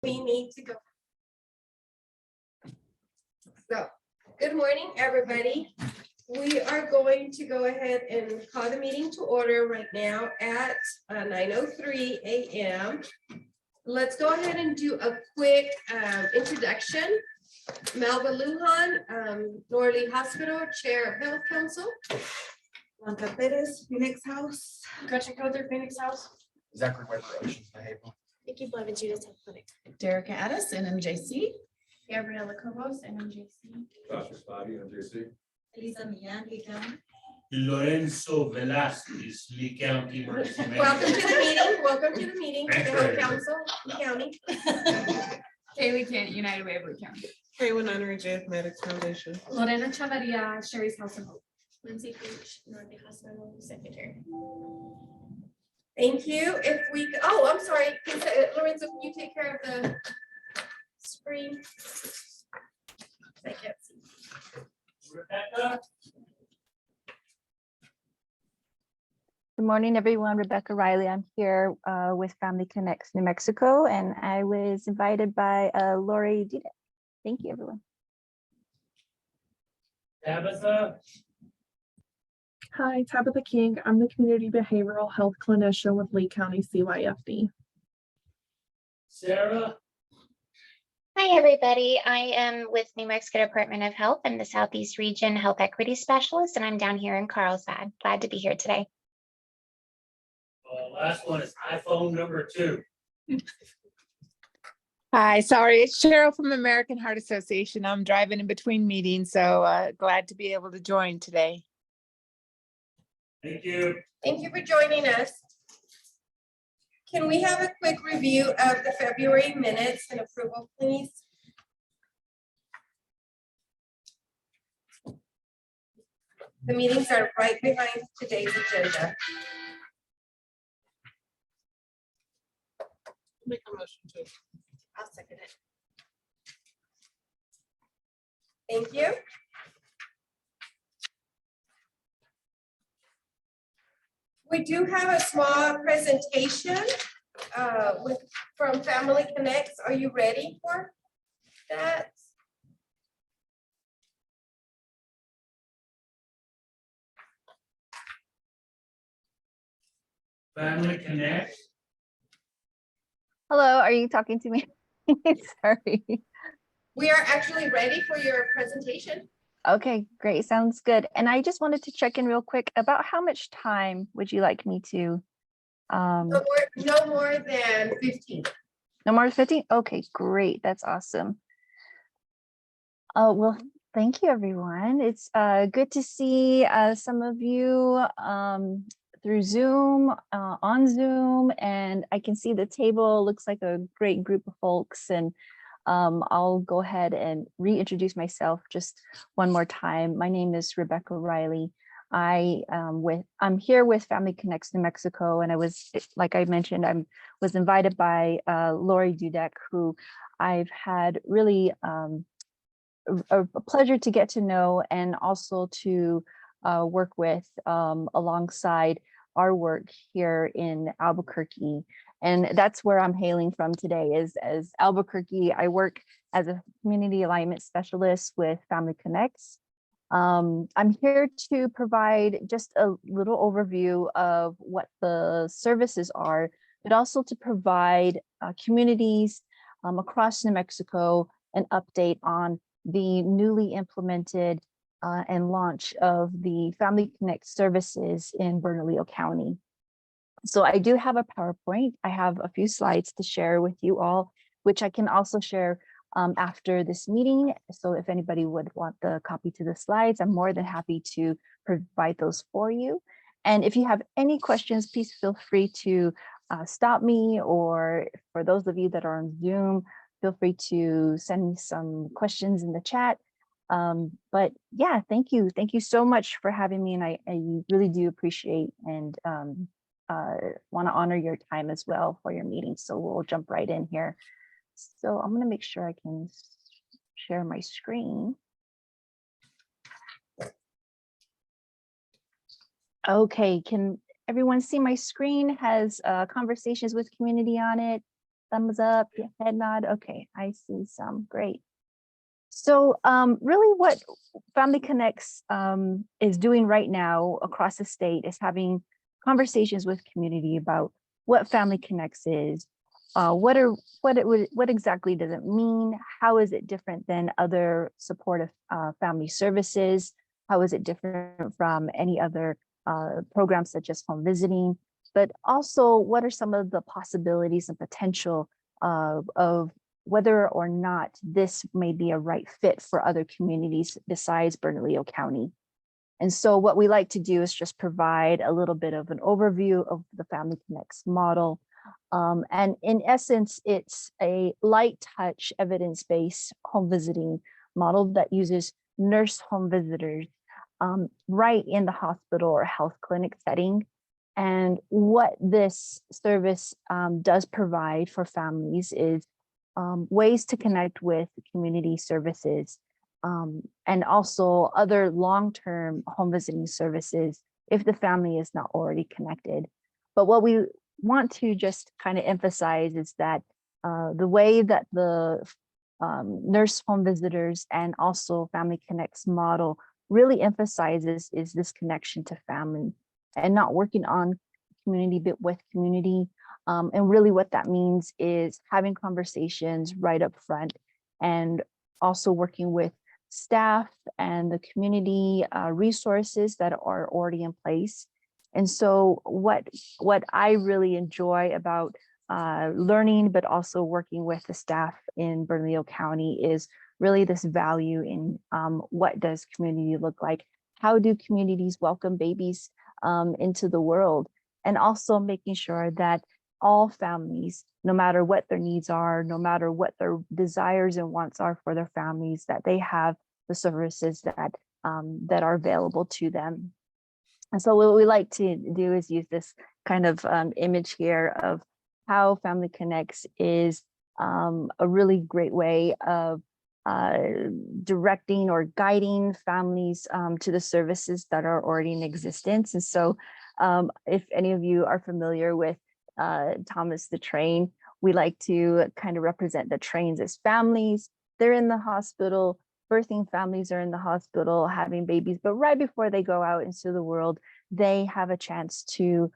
We need to go. So, good morning, everybody. We are going to go ahead and call the meeting to order right now at 9:03 a.m. Let's go ahead and do a quick introduction. Melba Lujan, Norley Hospital Chair of Health Council. Blanca Perez, Phoenix House. Gretchen Coulter, Phoenix House. Zachary White, Relations Behavioral. Nikki Blevins, Judas Health Clinic. Derek Addis, NMJC. Gabriela Cobos, NMJC. Joshua Spivey, NJC. Elisa Millan, Lee County. Lorenzo Velasquez, Lee County Emergency Welcome to Management. the meeting. Welcome to the meeting. Thanks, Health Ray. Council, Lee County. Kaylee Kent, United Waverly County. K1 Honorary JF Medics Foundation. Lorena Chavarria, Sherry's House and Hope. Lindsay Gooch, Northern Hospital Secretary. Thank you. If we, oh, I'm sorry. Lorenzo, can you take care of the screen? I can't see. Rebecca, Good morning, everyone. Rebecca Riley. I'm here with Family Connects New Mexico, and I was invited by Lori Dudek. Thank you, everyone. Tabitha, Hi, Tabitha King. I'm the Community Behavioral Health Clinician with Lee County CYFD. Sarah, Hi, everybody. I am with New Mexico Department of Health and the Southeast Region Health Equity Specialist, and I'm down here in Carlsbad. Glad to be here today. last one is iPhone number 2. Hi, sorry, it's Cheryl from American Heart Association. I'm driving in between meetings, so glad to be able to join today. Thank you. Thank you for joining us. Can we have a quick review of the February minutes and approval, please? The meetings are right behind today's agenda. Make a motion to. I'll second it. Thank you. We do have a small presentation from Family Connects. Are you ready for that? Family Connect. Hello, are you talking to me? Sorry. We are actually ready for your presentation. Okay, great. Sounds good. And I just wanted to check in real quick about how much time would you like me to? No more than 15. No more than 15? Okay, great. That's awesome. Oh, well, thank you, everyone. It's good to see some of you through Zoom, on Zoom, and I can see the table looks like a great group of folks. And I'll go ahead and reintroduce myself just one more time. My name is Rebecca Riley. I'm here with Family Connects New Mexico, and I was, like I mentioned, I was invited by Lori Dudek, who I've had really a pleasure to get to know and also to work with alongside our work here in Albuquerque. And that's where I'm hailing from today is as Albuquerque. I work as a community alignment specialist with Family Connects. I'm here to provide just a little overview of what the services are, but also to provide communities across New Mexico an update on the newly implemented and launch of the Family Connect services in Bernalillo County. So I do have a PowerPoint. I have a few slides to share with you all, which I can also share after this meeting. So if anybody would want the copy to the slides, I'm more than happy to provide those for you. And if you have any questions, please feel free to stop me, or for those of you that are on Zoom, feel free to send me some questions in the chat. But yeah, thank you. Thank you so much for having me. And I really do appreciate and want to honor your time as well for your meeting. So we'll jump right in here. So I'm going to make sure I can share my screen. Okay, can everyone see my screen? Has conversations with community on it. thumbs up, yeah, head nod. Okay, I see some. Great. So really what Family Connects is doing right now across the state is having conversations with community about what Family Connects is, what exactly does it mean? How is it different than other supportive family services? How is it different from any other programs such as home visiting? But also, what are some of the possibilities and potential of whether or not this may be a right fit for other communities besides Bernalillo County? And so what we like to do is just provide a little bit of an overview of the Family Connects model. And in essence, it's a light touch, evidence-based home visiting model that uses nurse home visitors right in the hospital or health clinic setting. And what this service does provide for families is ways to connect with community services and also other long-term home visiting services if the family is not already connected. But what we want to just kind of emphasize is that the way that the nurse home visitors and also Family Connects model really emphasizes is this connection to family and not working on community but with community. And really what that means is having conversations right up front and also working with staff and the community resources that are already in place. And so what I really enjoy about learning, but also working with the staff in Bernalillo County is really this value in what does community look like? How do communities welcome babies into the world? And also making sure that all families, no matter what their needs are, no matter what their desires and wants are for their families, that they have the services that that are available to them. And so what we like to do is use this kind of image here of how Family Connects is a really great way of directing or guiding families to the services that are already in existence. And so if any of you are familiar with Thomas the Train, we like to kind of represent the trains as families. They're in the hospital, birthing families are in the hospital having babies, but right before they go out into the world, they have a chance to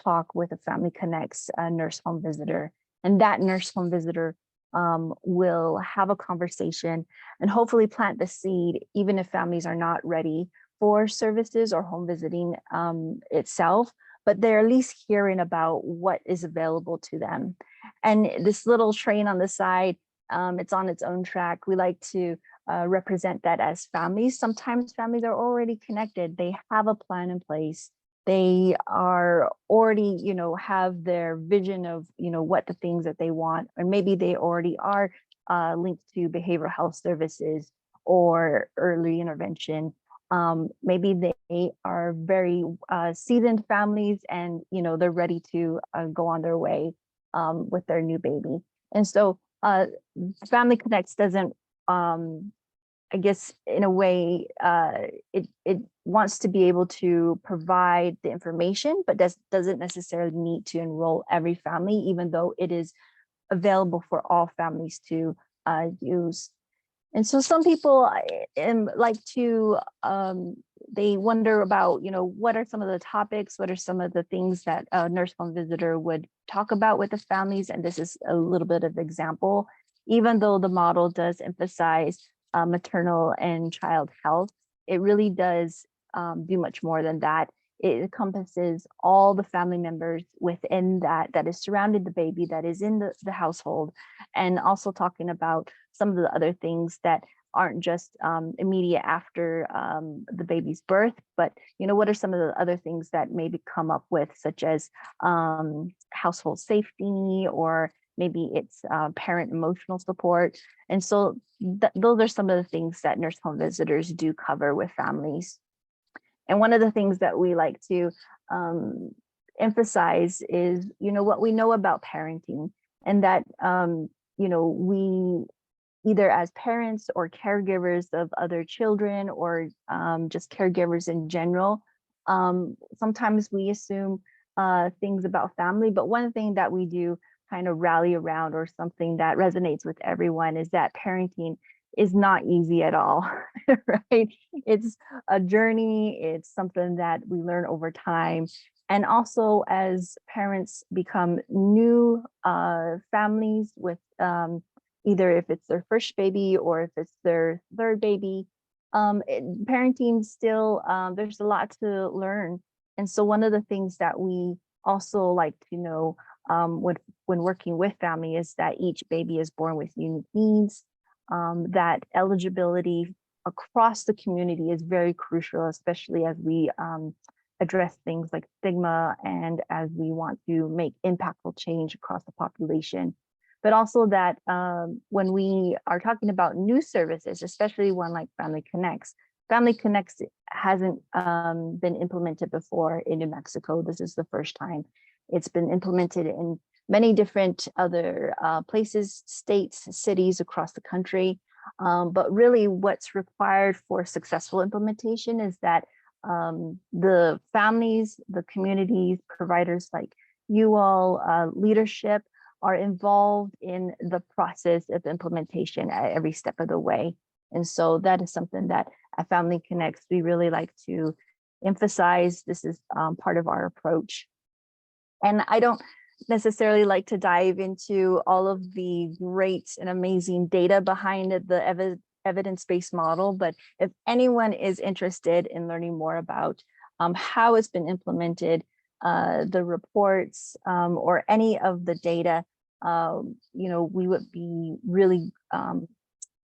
talk with a Family Connects nurse home visitor. And that nurse home visitor will have a conversation and hopefully plant the seed, even if families are not ready for services or home visiting itself, but they're at least hearing about what is available to them. And this little train on the side, it's on its own track. We like to represent that as families. Sometimes families are already connected. They have a plan in place. They are already, have their vision of, what the things that they want, and maybe they already are linked to behavioral health services or early intervention. Maybe they are very seasoned families and, they're ready to go on their way with their new baby. And so Family Connects doesn't, I guess in a way, it wants to be able to provide the information, but doesn't necessarily need to enroll every family, even though it is available for all families to use. And so some people like to, they wonder about, what are some of the topics, what are some of the things that a nurse home visitor would talk about with the families? And this is a little bit of example. Even though the model does emphasize maternal and child health, it really does do much more than that. It encompasses all the family members within that is surrounding the baby, that is in the household, and also talking about some of the other things that aren't just immediate after the baby's birth, but what are some of the other things that maybe come up with, such as household safety, or maybe it's parent emotional support. And so those are some of the things that nurse home visitors do cover with families. And one of the things that we like to emphasize is, what we know about parenting, and that, we either as parents or caregivers of other children, or just caregivers in general, sometimes we assume things about family. But one thing that we do kind of rally around, or something that resonates with everyone, is that parenting is not easy at all, right? It's a journey. It's something that we learn over time. And also, as parents become new families with either if it's their first baby or if it's their third baby, parenting still, there's a lot to learn. And so one of the things that we also like to know when working with family is that each baby is born with unique needs, that eligibility across the community is very crucial, especially as we address things like stigma and as we want to make impactful change across the population. But also that when we are talking about new services, especially one like Family Connects hasn't been implemented before in New Mexico. This is the first time. It's been implemented in many different other places, states, cities across the country. But really what's required for successful implementation is that the families, the communities, providers like you all, leadership, are involved in the process of implementation at every step of the way. And so that is something that at Family Connects, we really like to emphasize. This is part of our approach. And I don't necessarily like to dive into all of the great and amazing data behind the evidence-based model, but if anyone is interested in learning more about how it's been implemented, the reports, or any of the data, we would be really,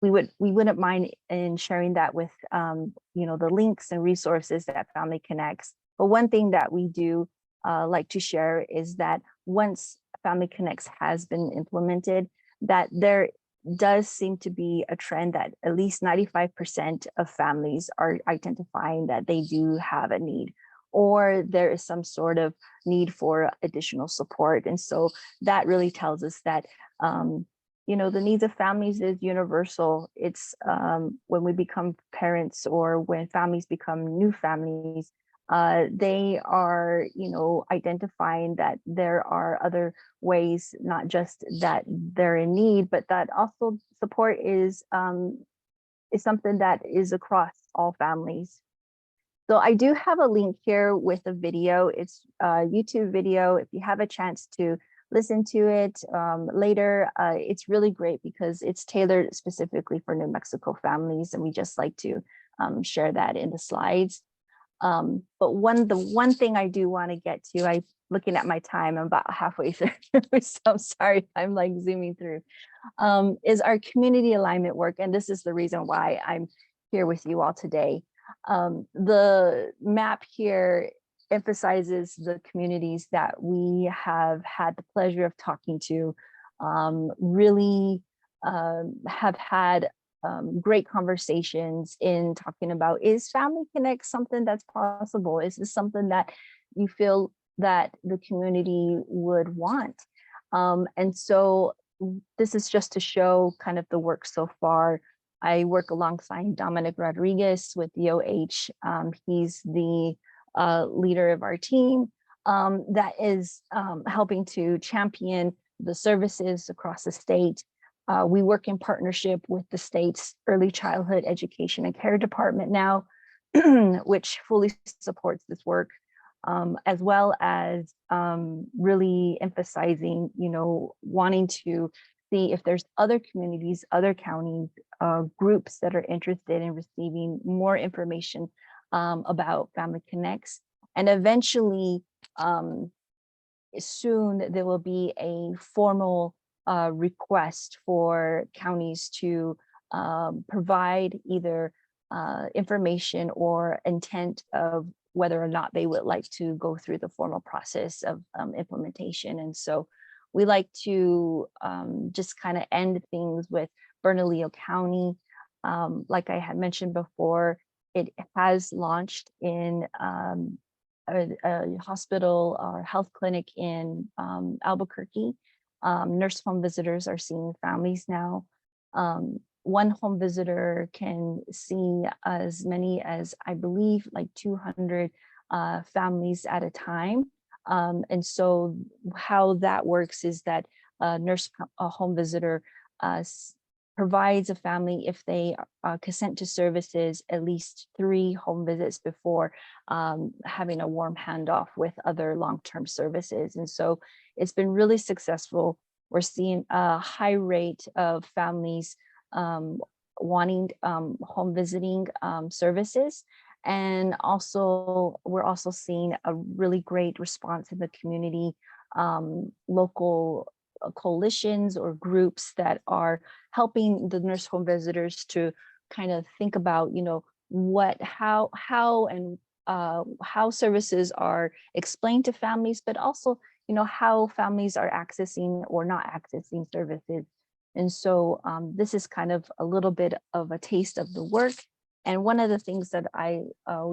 we wouldn't mind in sharing that with, the links and resources that Family Connects. But one thing that we do like to share is that once Family Connects has been implemented, that there does seem to be a trend that at least 95% of families are identifying that they do have a need, or there is some sort of need for additional support. And so that really tells us that, the needs of families is universal. It's when we become parents or when families become new families, they are, identifying that there are other ways, not just that they're in need, but that also support is something that is across all families. So I do have a link here with a video. It's a YouTube video. If you have a chance to listen to it later, it's really great because it's tailored specifically for New Mexico families. And we just like to share that in the slides. But the one thing I do want to get to, I'm looking at my time, I'm about halfway through, so I'm sorry, I'm like zooming through, is our community alignment work. And this is the reason why I'm here with you all today. The map here emphasizes the communities that we have had the pleasure of talking to, really have had great conversations in talking about, is Family Connect something that's possible? Is this something that you feel that the community would want? And so this is just to show kind of the work so far. I work alongside Dominic Rodriguez with DOH. He's the leader of our team that is helping to champion the services across the state. We work in partnership with the state's Early Childhood Education and Care Department now, which fully supports this work, as well as really emphasizing, wanting to see if there's other communities, other counties, groups that are interested in receiving more information about Family Connects. And eventually, soon there will be a formal request for counties to provide either information or intent of whether or not they would like to go through the formal process of implementation. And so we like to just kind of end things with Bernalillo County. Like I had mentioned before, it has launched in a hospital or health clinic in Albuquerque. Nurse home visitors are seeing families now. One home visitor can see as many as, I believe, like 200 families at a time. And so how that works is that a home visitor provides a family, if they consent to services, at least 3 home visits before having a warm handoff with other long-term services. And so it's been really successful. We're seeing a high rate of families wanting home visiting services. And also, we're also seeing a really great response in the community, local coalitions or groups that are helping the nurse home visitors to kind of think about, how services are explained to families, but also, how families are accessing or not accessing services. And so this is kind of a little bit of a taste of the work. And one of the things that I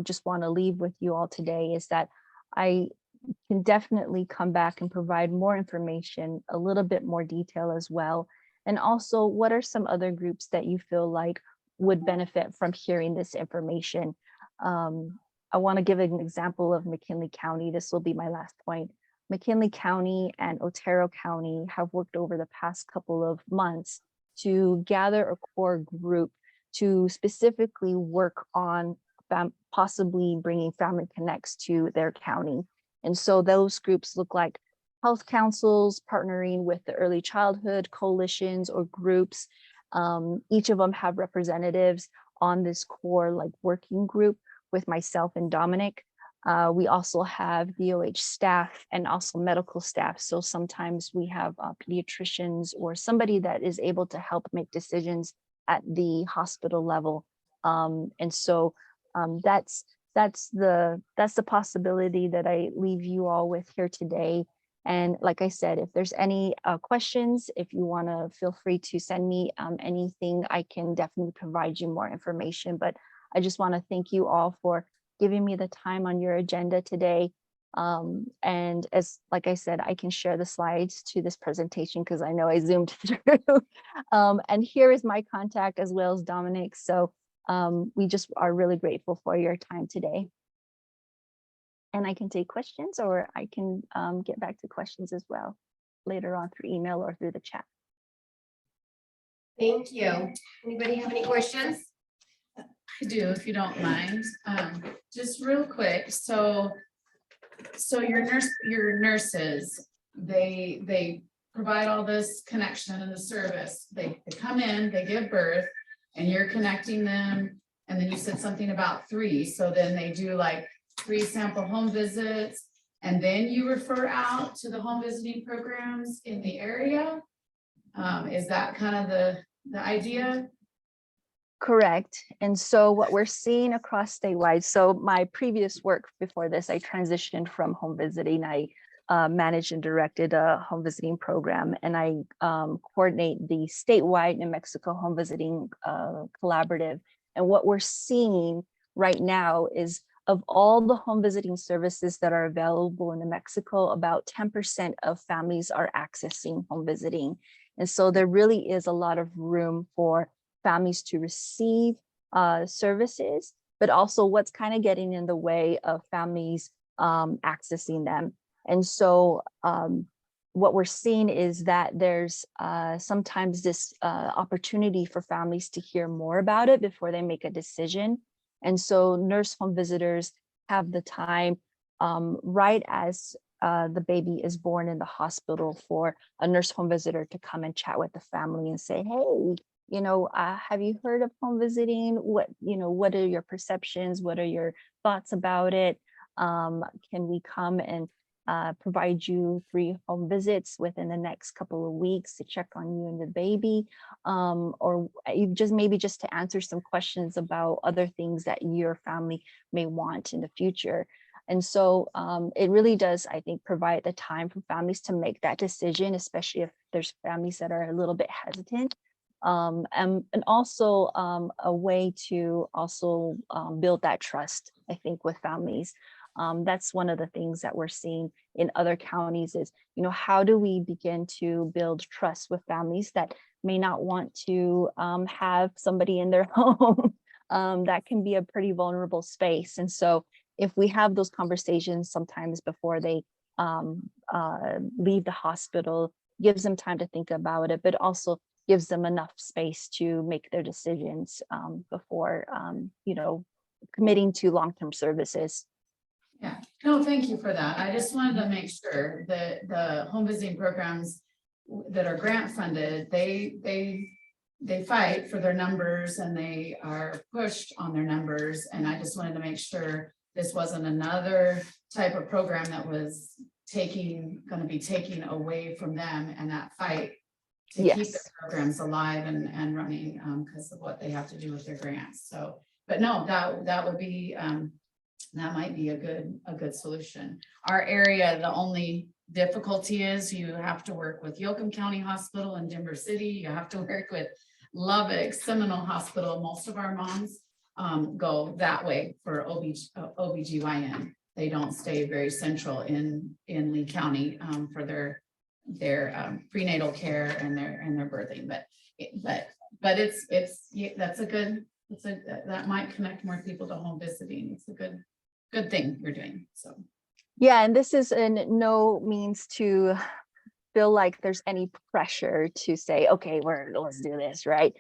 just want to leave with you all today is that I can definitely come back and provide more information, a little bit more detail as well. And also, what are some other groups that you feel like would benefit from hearing this information? I want to give an example of McKinley County. This will be my last point. McKinley County and Otero County have worked over the past couple of months to gather a core group to specifically work on possibly bringing Family Connects to their county. And so those groups look like health councils partnering with the early childhood coalitions or groups. Each of them have representatives on this core working group with myself and Dominic. We also have DOH staff and also medical staff. So sometimes we have pediatricians or somebody that is able to help make decisions at the hospital level. And so that's the possibility that I leave you all with here today. And like I said, if there's any questions, if you want to feel free to send me anything, I can definitely provide you more information. But I just want to thank you all for giving me the time on your agenda today. And like I said, I can share the slides to this presentation because I know I zoomed through. And here is my contact as well as Dominic. So we just are really grateful for your time today. And I can take questions, or I can get back to questions as well later on through email or through the chat. Thank you. Anybody have any questions? I do, if you don't mind. Just real quick. So your nurses, they provide all this connection and the service. They come in, they give birth, and you're connecting them. And then you said something about 3. So then they do 3 sample home visits, and then you refer out to the home visiting programs in the area. Is that kind of the idea? Correct. And so what we're seeing across statewide, so my previous work before this, I transitioned from home visiting. I managed and directed a home visiting program, and I coordinate the statewide New Mexico home visiting collaborative. And what we're seeing right now is, of all the home visiting services that are available in New Mexico, about 10% of families are accessing home visiting. And so there really is a lot of room for families to receive services, but also what's kind of getting in the way of families accessing them. And so what we're seeing is that there's sometimes this opportunity for families to hear more about it before they make a decision. And so nurse home visitors have the time right as the baby is born in the hospital for a nurse home visitor to come and chat with the family and say, hey, have you heard of home visiting? What are your perceptions? What are your thoughts about it? Can we come and provide you 3 home visits within the next couple of weeks to check on you and the baby? Or maybe just to answer some questions about other things that your family may want in the future. And so it really does, I think, provide the time for families to make that decision, especially if there's families that are a little bit hesitant. And also a way to also build that trust, I think, with families. That's one of the things that we're seeing in other counties is, how do we begin to build trust with families that may not want to have somebody in their home? That can be a pretty vulnerable space. And so if we have those conversations sometimes before they leave the hospital, gives them time to think about it, but also gives them enough space to make their decisions before, committing to long-term services. Yeah, no, thank you for that. I just wanted to make sure that the home visiting programs that are grant funded, they fight for their numbers and they are pushed on their numbers. And I just wanted to make sure this wasn't another type of program that was gonna be taking away from them and that fight to keep Yes. their programs alive and running because of what they have to do with their grants. So, but no, that would be, that might be a good solution. Our area, the only difficulty is you have to work with Yoakum County Hospital in Denver City. You have to work with Lubbock Seminole Hospital. Most of our moms go that way for OBGYN. They don't stay very central in Lee County for their prenatal care and their birthing. But that might connect more people to home visiting. It's a good thing you're doing, so. Yeah, and this is in no means to feel like there's any pressure to say, okay, let's do this, right?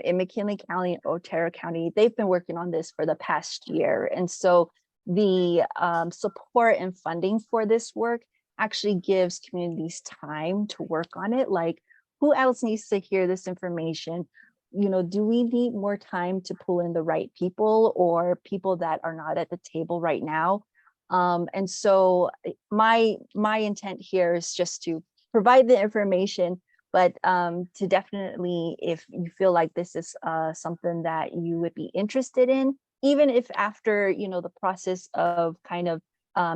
In McKinley County, Otero County, they've been working on this for the past year. And so the support and funding for this work actually gives communities time to work on it. Like, who else needs to hear this information? Do we need more time to pull in the right people or people that are not at the table right now? And so my intent here is just to provide the information, but to definitely, if you feel like this is something that you would be interested in, even if after, the process of kind of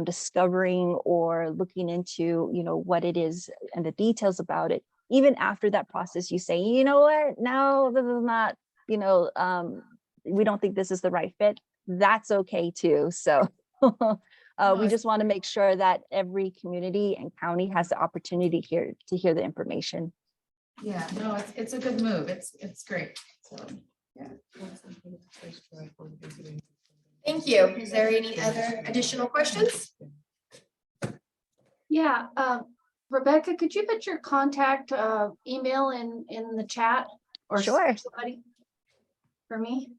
discovering or looking into, what it is and the details about it, even after that process, you say, you know what, no, this is not, we don't think this is the right fit. That's okay too. So we just want to make sure that every community and county has the opportunity here to hear the information. Yeah, no, it's a good move. It's great. So, yeah. Thank you. Is there any other additional questions? Yeah, Rebecca, could you put your contact email in the chat? Or Sure. somebody for me?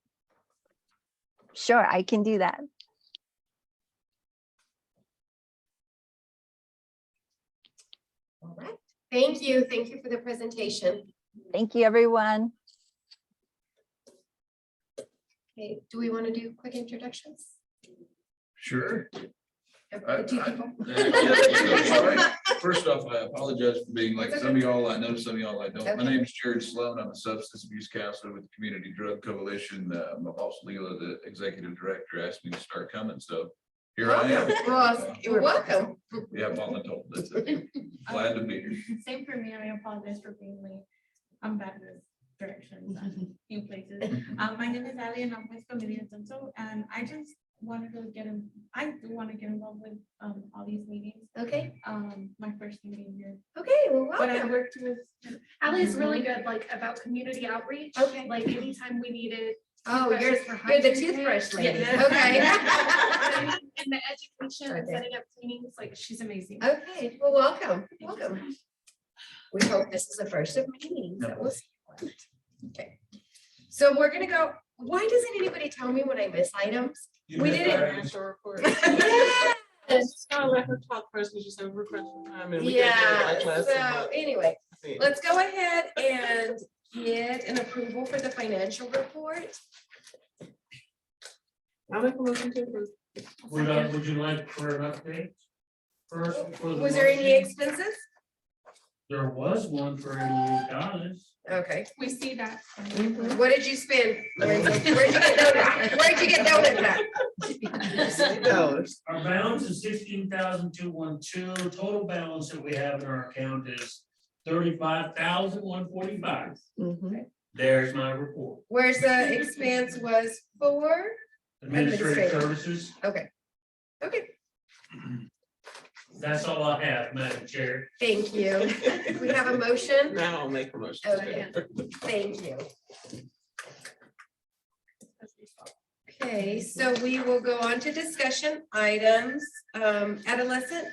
Sure, I can do that. All right. Thank you. Thank you for the presentation. Thank you, everyone. Okay, do we want to do quick introductions? Sure. The two people? That's all right. First off, I apologize for being like some of y'all. I know some of y'all I don't. My Okay. name is Jared Sloan. I'm a substance abuse counselor with the Community Drug Coalition. My boss Leela, the executive director, asked me to start coming, so here I am. Well, you're welcome. Yeah, voluntold. That's it. Glad to be here. Same for me. I apologize for being late. I'm bad in this direction, few places. My name is Ali and I'm with Familia Dental, and I just wanted to I do want to get involved with all these meetings. Okay, My first meeting here. okay, well, But I welcome. worked with, Ali is really good, like about community outreach. Okay. Like anytime we needed. Oh, toothbrushes for you're the hygiene toothbrush kits. lady. Yeah. Okay. And the education, and Okay. setting up trainings, like she's amazing. Okay, well, welcome, welcome. We hope this is the first of many meetings that we'll see. Okay, so we're gonna go, why doesn't anybody tell me when I miss items? We did it. Financial report. Yes. I'll let her talk first, because you said we're pressing time and we can't do it Yeah, like last so month. anyway, let's go ahead and get an approval for the financial report. I'll make a motion to approve. Would you like for an update? First. for the Was there any motion? expenses? There was one for $88. Okay, We see that. what did you spend? Lindsay? Where'd you get donuts? Where'd you get donuts at? Our balance is 16,212. Total balance that we have in our account is 35,145. There's my report. Where's the expense was for? Administrative Administrative. services, Okay. Okay, that's all I have, Madam Chair. thank you. We have a motion. Now I'll make a motion. Okay, thank you. Okay, so we will go on to discussion items. adolescent.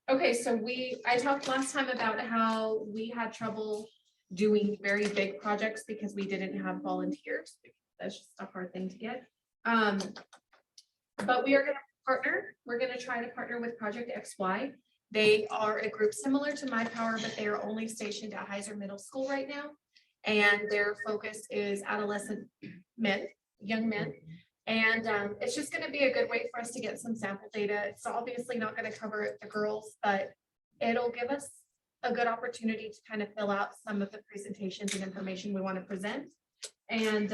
Okay, so I talked last time about how we had trouble doing very big projects because we didn't have volunteers. That's just a hard thing to get. But we are gonna partner, we're gonna try to partner with Project XY. They are a group similar to My Power, but they are only stationed at Heiser Middle School right now. And their focus is adolescent men, young men. And it's just gonna be a good way for us to get some sample data. It's obviously not gonna cover the girls, but it'll give us a good opportunity to kind of fill out some of the presentations and information we want to present. And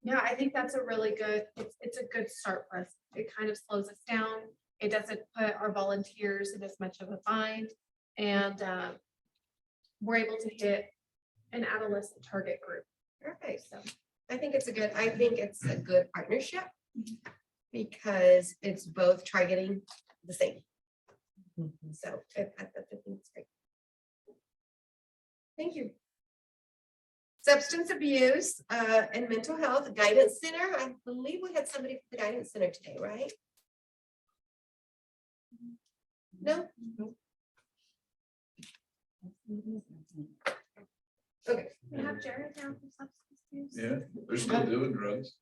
yeah, I think that's a really good, it's a good start for us. It kind of slows us down. It doesn't put our volunteers in as much of a bind. And we're able to hit an adolescent target group. Okay, so I think it's a good partnership because it's both targeting the same. So I think it's great. Thank you. Substance abuse and mental health guidance center. I believe we had somebody from the guidance center today, right? No? Okay. We have Jared down for substance use. Yeah, they're still doing drugs.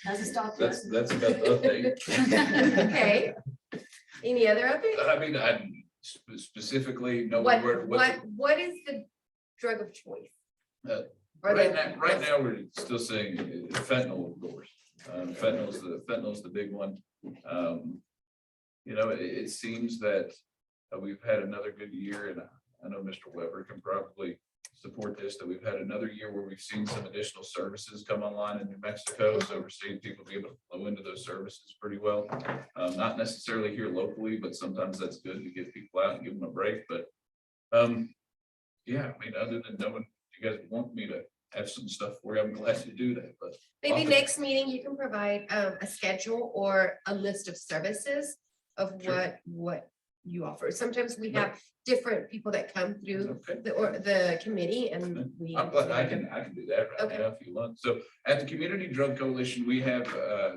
That's about the update. Okay. Any other updates? I mean, I specifically know What is the drug of choice? Or right now, we're still saying fentanyl, of course. Fentanyl's the big one. You know, it seems that we've had another good year, and I know Mr. Weber can probably support this, that we've had another year where we've seen some additional services come online in New Mexico. So we're seeing people be able to flow into those services pretty well. Not necessarily here locally, but sometimes that's good to get people out and give them a break. But yeah, I mean, other than knowing you guys want me to have some stuff for you, I'm glad to do that. But maybe next meeting you can provide a schedule or a list of services of what you offer. Sometimes we have different people that come through the committee, and I'm glad I can do that right now if you want. So at the Community Drug Coalition, we have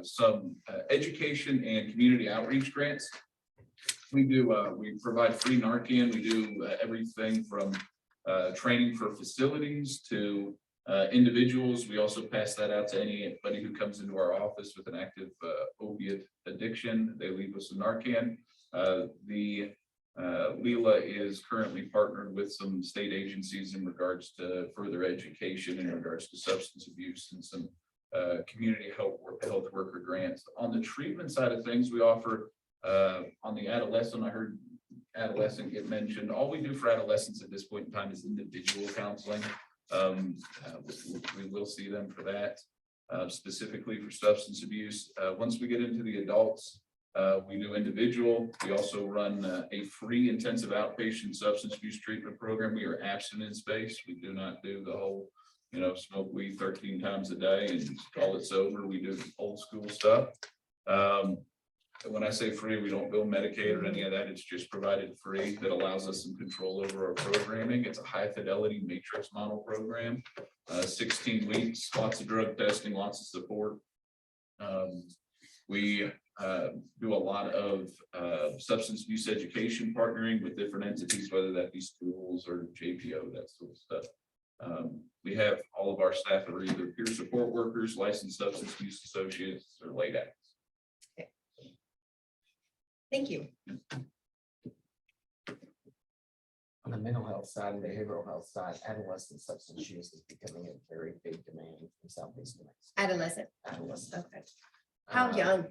some education and community outreach grants. We provide free Narcan. We do everything from training for facilities to individuals. We also pass that out to anybody who comes into our office with an active opiate addiction. They leave us a Narcan. Leela is currently partnered with some state agencies in regards to further education in regards to substance abuse and some community health worker grants. On the treatment side of things, we offer on the adolescent, I heard adolescent get mentioned. All we do for adolescents at this point in time is individual counseling. We will see them for that, specifically for substance abuse. Once we get into the adults, we do individual. We also run a free intensive outpatient substance abuse treatment program. We are abstinence-based. We do not do the whole, smoke weed 13 times a day and call it sober. We do old school stuff. When I say free, we don't bill Medicaid or any of that. It's just provided free. That allows us some control over our programming. It's a high fidelity matrix model program, 16 weeks, lots of drug testing, lots of support. We do a lot of substance abuse education, partnering with different entities, whether that be schools or JPO, that sort of stuff. We have all of our staff are either peer support workers, licensed substance abuse associates, or late acts. Thank you. On the mental health side and behavioral health side, adolescent substance use is becoming a very big demand in Southeast New Mexico. Adolescent. Okay. How young?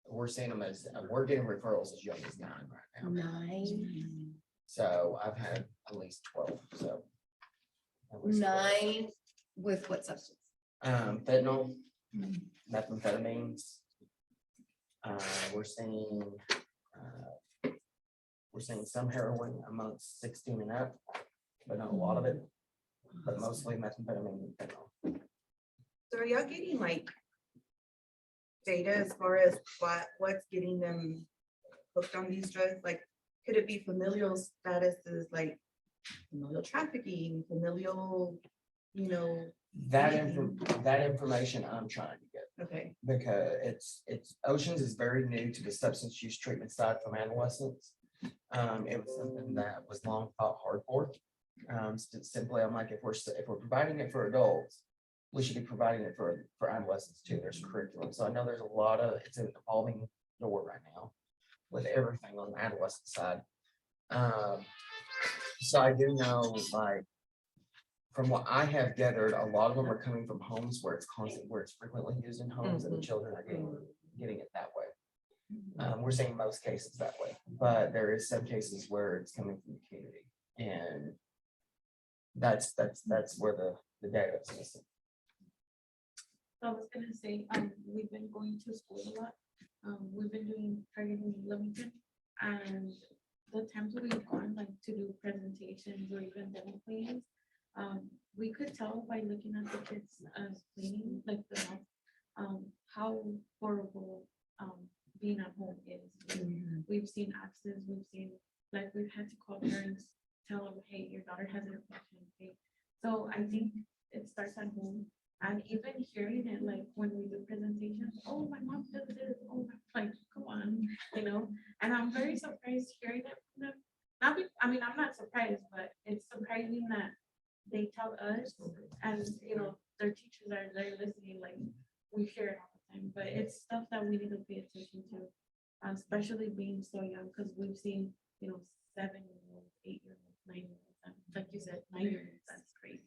We're seeing them as, we're getting referrals as young as 9 right now. 9. So I've had at least 12, so. 9 with what substance? Fentanyl, methamphetamines. We're seeing some heroin amongst 16 and up, but not a lot of it, but mostly methamphetamine and fentanyl. So are y'all getting like data as far as what's getting them hooked on these drugs? Like, could it be familial statuses, like familial trafficking, familial, you know, That information I'm trying to get, okay. because Oceans is very new to the substance use treatment side from adolescents. It was something that was long thought hard for. Simply, I'm like, if we're providing it for adults, we should be providing it for adolescents too. There's curriculum. So I know there's a lot of, it's an evolving door right now with everything on the adolescent side. So I do know, like, from what I have gathered, a lot of them are coming from homes where it's constant, where it's frequently used in homes, and the children are getting it that way. We're seeing most cases that way, but there is some cases where it's coming from the community, and that's where the data is missing. I was gonna say, we've been going to school a lot. We've been doing targeting Livingston, and the times we've gone like to do presentations or even demo cleanings, we could tell by looking at the kids cleaning, like the house, how horrible being at home is. We've seen abscess, we've had to call parents, tell them, hey, your daughter has an infection. Okay. So I think it starts at home. And even hearing it, like when we do presentations, oh, my mom does this, oh, like, come on, you know, and I'm very surprised hearing it from them. I'm not surprised, but it's surprising that they tell us, and, you know, their teachers are there listening, like, we hear it all the time, but it's stuff that we need to pay attention to, especially being so young, because we've seen, you know, 7-year-olds, 8-year-olds, 9-year-olds, like you said, 9-year-olds, that's crazy.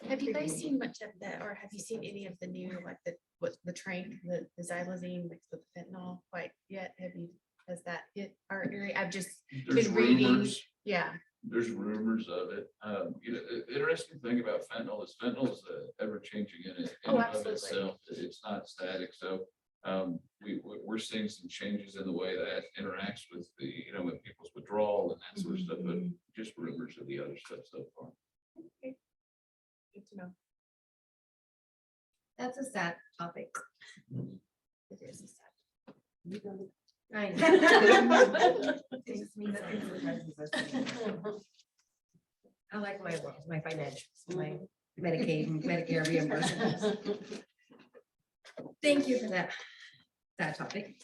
Have you guys seen much of that, or have you seen any of the new, like the train, the xylazine mixed with fentanyl quite yet? Has that hit our area? I've just There's been reading. rumors. Yeah. There's rumors of it. You know, the interesting thing about fentanyl is ever changing in it. Oh, in and of absolutely. itself. It's not static. So we're seeing some changes in the way that interacts with the, you know, with people's withdrawal and that sort of stuff, but just rumors of the other stuff so far. Good to know. That's a sad topic. It is a sad. I know. I like my financials, my Medicaid and Medicare reimbursements. Thank you for that topic.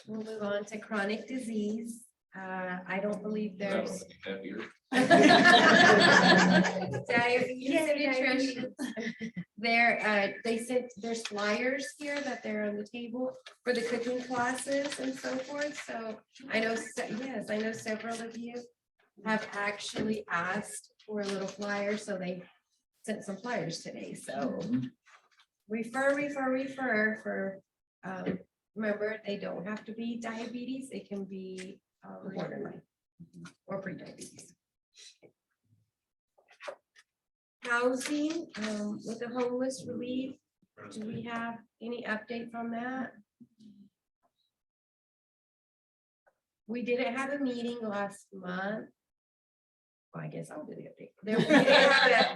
We'll move on to chronic disease. I don't believe there's. Happier. Diabetes and nutrition. There's flyers here that they're on the table for the cooking classes and so forth. So I know, yes, I know several of you have actually asked for a little flyer, so they sent some flyers today. So refer for, remember, they don't have to be diabetes. They can be borderline or pre-diabetes. Housing with the homeless relief. Do we have any update from that? We didn't have a meeting last month. Well, I guess I'll do the update.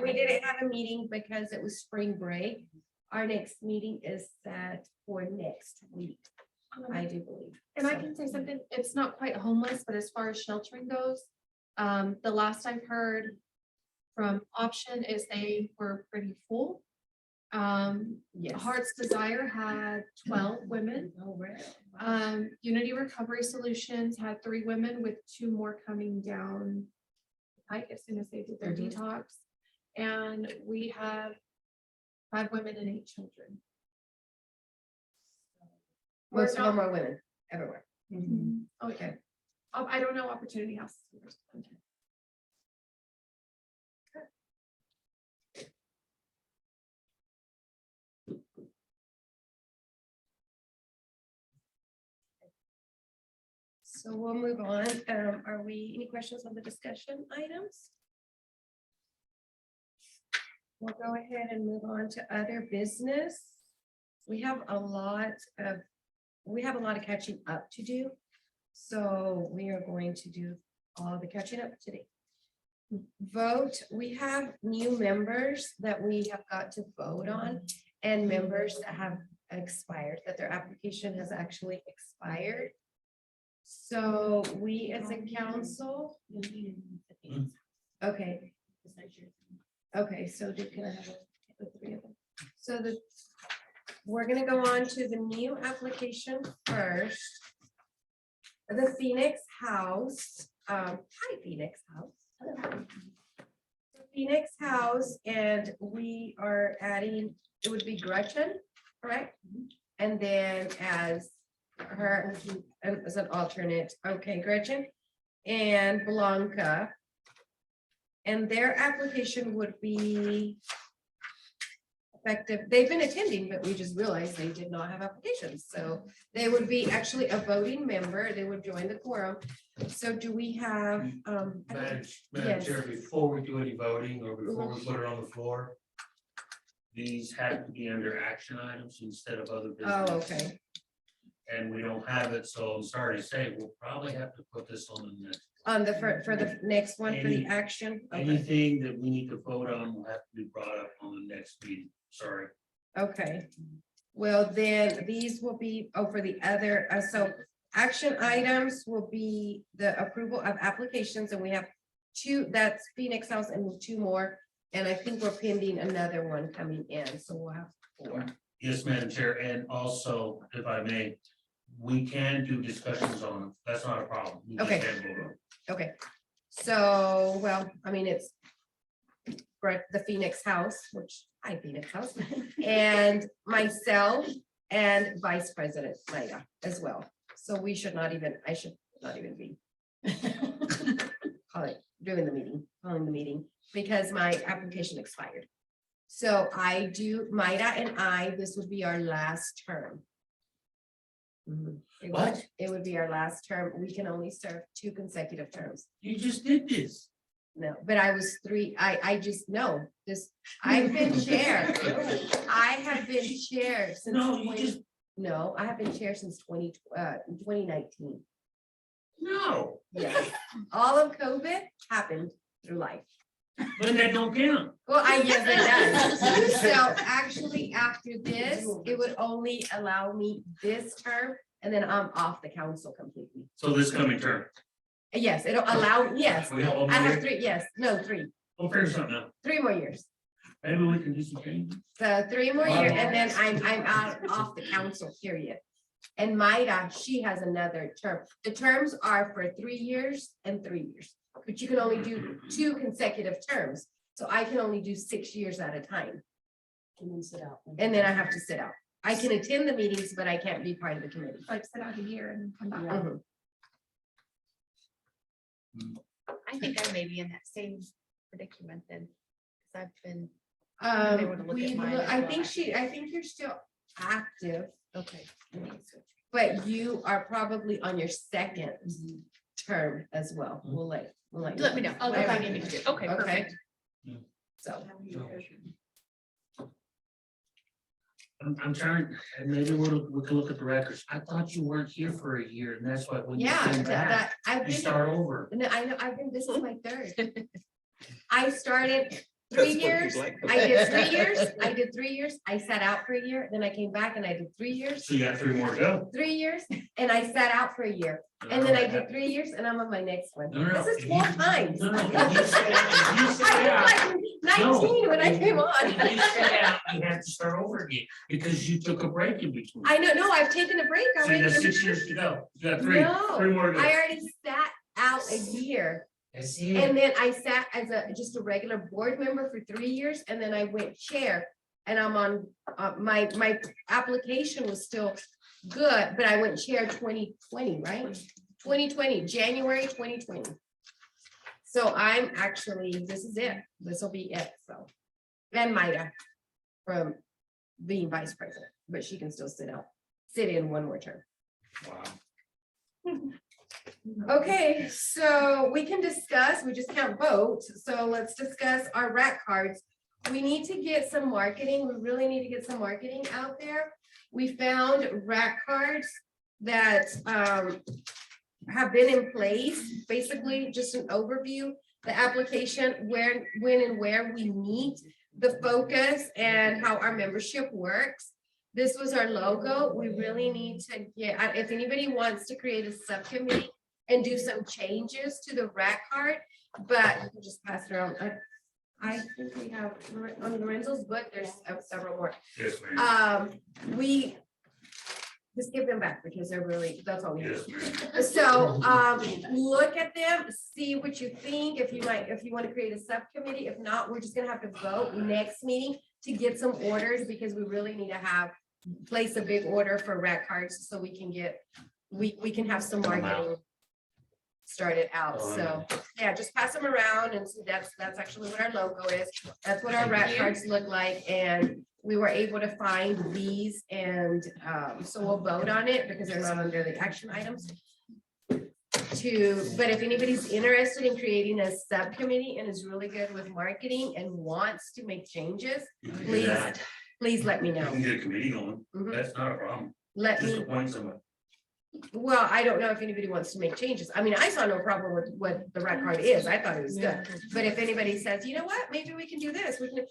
We didn't have a meeting because it was spring break. Our next meeting is set for next week, I do believe. And I can say something, it's not quite homeless, but as far as sheltering goes, the last I've heard from Option is they were pretty full. Yes. Heart's Desire had 12 women. Oh, really? Unity Recovery Solutions had 3 women with 2 more coming down the pike as soon as they did their detox. And we have 5 women and 8 children. Most of them are women everywhere. Okay. I don't know Opportunity House. So we'll move on. Are we, any questions on the discussion items? We'll go ahead and move on to other business. We have a lot of catching up to do. So we are going to do all the catching up today. Vote, we have new members that we have got to vote on, and members that have expired, that their application has actually expired. So we as a council, okay, Okay, so can I have the three of them? So we're gonna go on to the new application first. The Phoenix House, hi Phoenix House. Hello. Phoenix House, and we are adding, it would be Gretchen, correct? And then as her, as an alternate, okay, Gretchen and Blanca. And their application would be effective, they've been attending, but we just realized they did not have applications, so they would be actually a voting member, they would join the quorum. So do we have, I don't- Madam Yes. Chair, before we do any voting or before we put it on the floor, these have to be under action items instead of other business. Oh, okay, And we don't have it, so I'm sorry to say, we'll probably have to put this on the next. on the, for the next one, for the action, okay, Anything that we need to vote on will have to be brought up on the next meeting, sorry. okay. Well, then these will be, oh, for the other, so action items will be the approval of applications, and we have two, that's Phoenix House and two more. And I think we're pending another one coming in, so we'll have four. Yes, Madam Chair, and also, if I may, we can do discussions on it, that's not a problem. We just Okay. can't vote on it. Okay, so, well, I mean, it's for the Phoenix House, which, hi Phoenix House, and myself and Vice President Maida as well. So we should not even, I should not even be calling the meeting, because my application expired. So I do, Maida and I, this would be our last term. It would- What? It would be our last term. We can only serve 2 consecutive terms. You just did this. No, but I was 3, I just know this, I've been chair. I have been chair since. No, you 20 just, No, I have been chair since 2019. no, Yes, all of COVID happened through life. but that don't count. Well, I guess it does. So actually, after this, it would only allow me this term, and then I'm off the council completely. So this coming term. Yes, it'll allow, yes, We have one I more have year? 3, yes, no, 3, We'll figure something out. 3 more years. Maybe we can do some changes. So 3 more years, and then I'm out off the council, period. And Maida, she has another term. The terms are for 3 years and 3 years, but you can only do 2 consecutive terms. So I can only do 6 years at a time. And then sit out. And then I have to sit out. I can attend the meetings, but I can't be part of the committee. Like sit out a year and come back. Mhm. I think I may be in that same predicament then, because I've been, able to look at mine as I well. think you're still active, okay. but you are probably on your 2nd term as well. We'll Let me know. I'll whatever go you need to do. Okay, Okay. perfect. So, I'm trying, and maybe we can look at the records. I thought you weren't here for a year, and that's why when you yeah, came back, that, I've you been, start over. no, I know, this is my 3rd. I started 3 years, I did 3 years, I sat out for a year, then I came back and I did 3 years, So you got 3 more to go. 3 years, and I sat out for a year, and then I did 3 years, and I'm on my next one. No, no, This no. is 12 times. No, no, if you sit I was like 19 when I came on. If you sit out, you have to start over again, because you took a break in between. I know, no, I've taken a break So you already. got 6 years to go. You got 3 more to go. I already sat out a year, That's it. and then I sat as just a regular board member for 3 years, and then I went chair. And I'm on, my application was still good, but I went chair 2020, right? 2020, January 2020. So I'm actually, this is it, this will be it, so. And Maida from being vice president, but she can still sit in one more term. Wow. Okay, so we can discuss, we just can't vote, so let's discuss our rack cards. We need to get some marketing, we really need to get some marketing out there. We found rack cards that have been in place, basically just an overview, the application, where, when and where we meet, the focus and how our membership works. This was our logo. We really need to get, if anybody wants to create a subcommittee and do some changes to the rack card, but just pass it around. I think we have, on Lorenzo's book, there's several more. Yes, ma'am. We just give them back because they're really, that's all we need. Yes, ma'am. So, look at them, see what you think, if you want to create a subcommittee. If not, we're just gonna have to vote next meeting to get some orders because we really need to place a big order for rat cards so we can get, we can have some marketing started out. So, yeah, just pass them around and so that's actually what our logo is. That's what our rat cards look like. And we were able to find these and so we'll vote on it because they're not under the action items. But if anybody's interested in creating a subcommittee and is really good with marketing and wants to make changes, please let me You know. can get a committee going. Mhm. That's not a problem. Let Just me, appoint someone. well, I don't know if anybody wants to make changes. I mean, I saw no problem with what the rat card is. I thought it was good. But if anybody says, you know what, maybe we can do this, we can,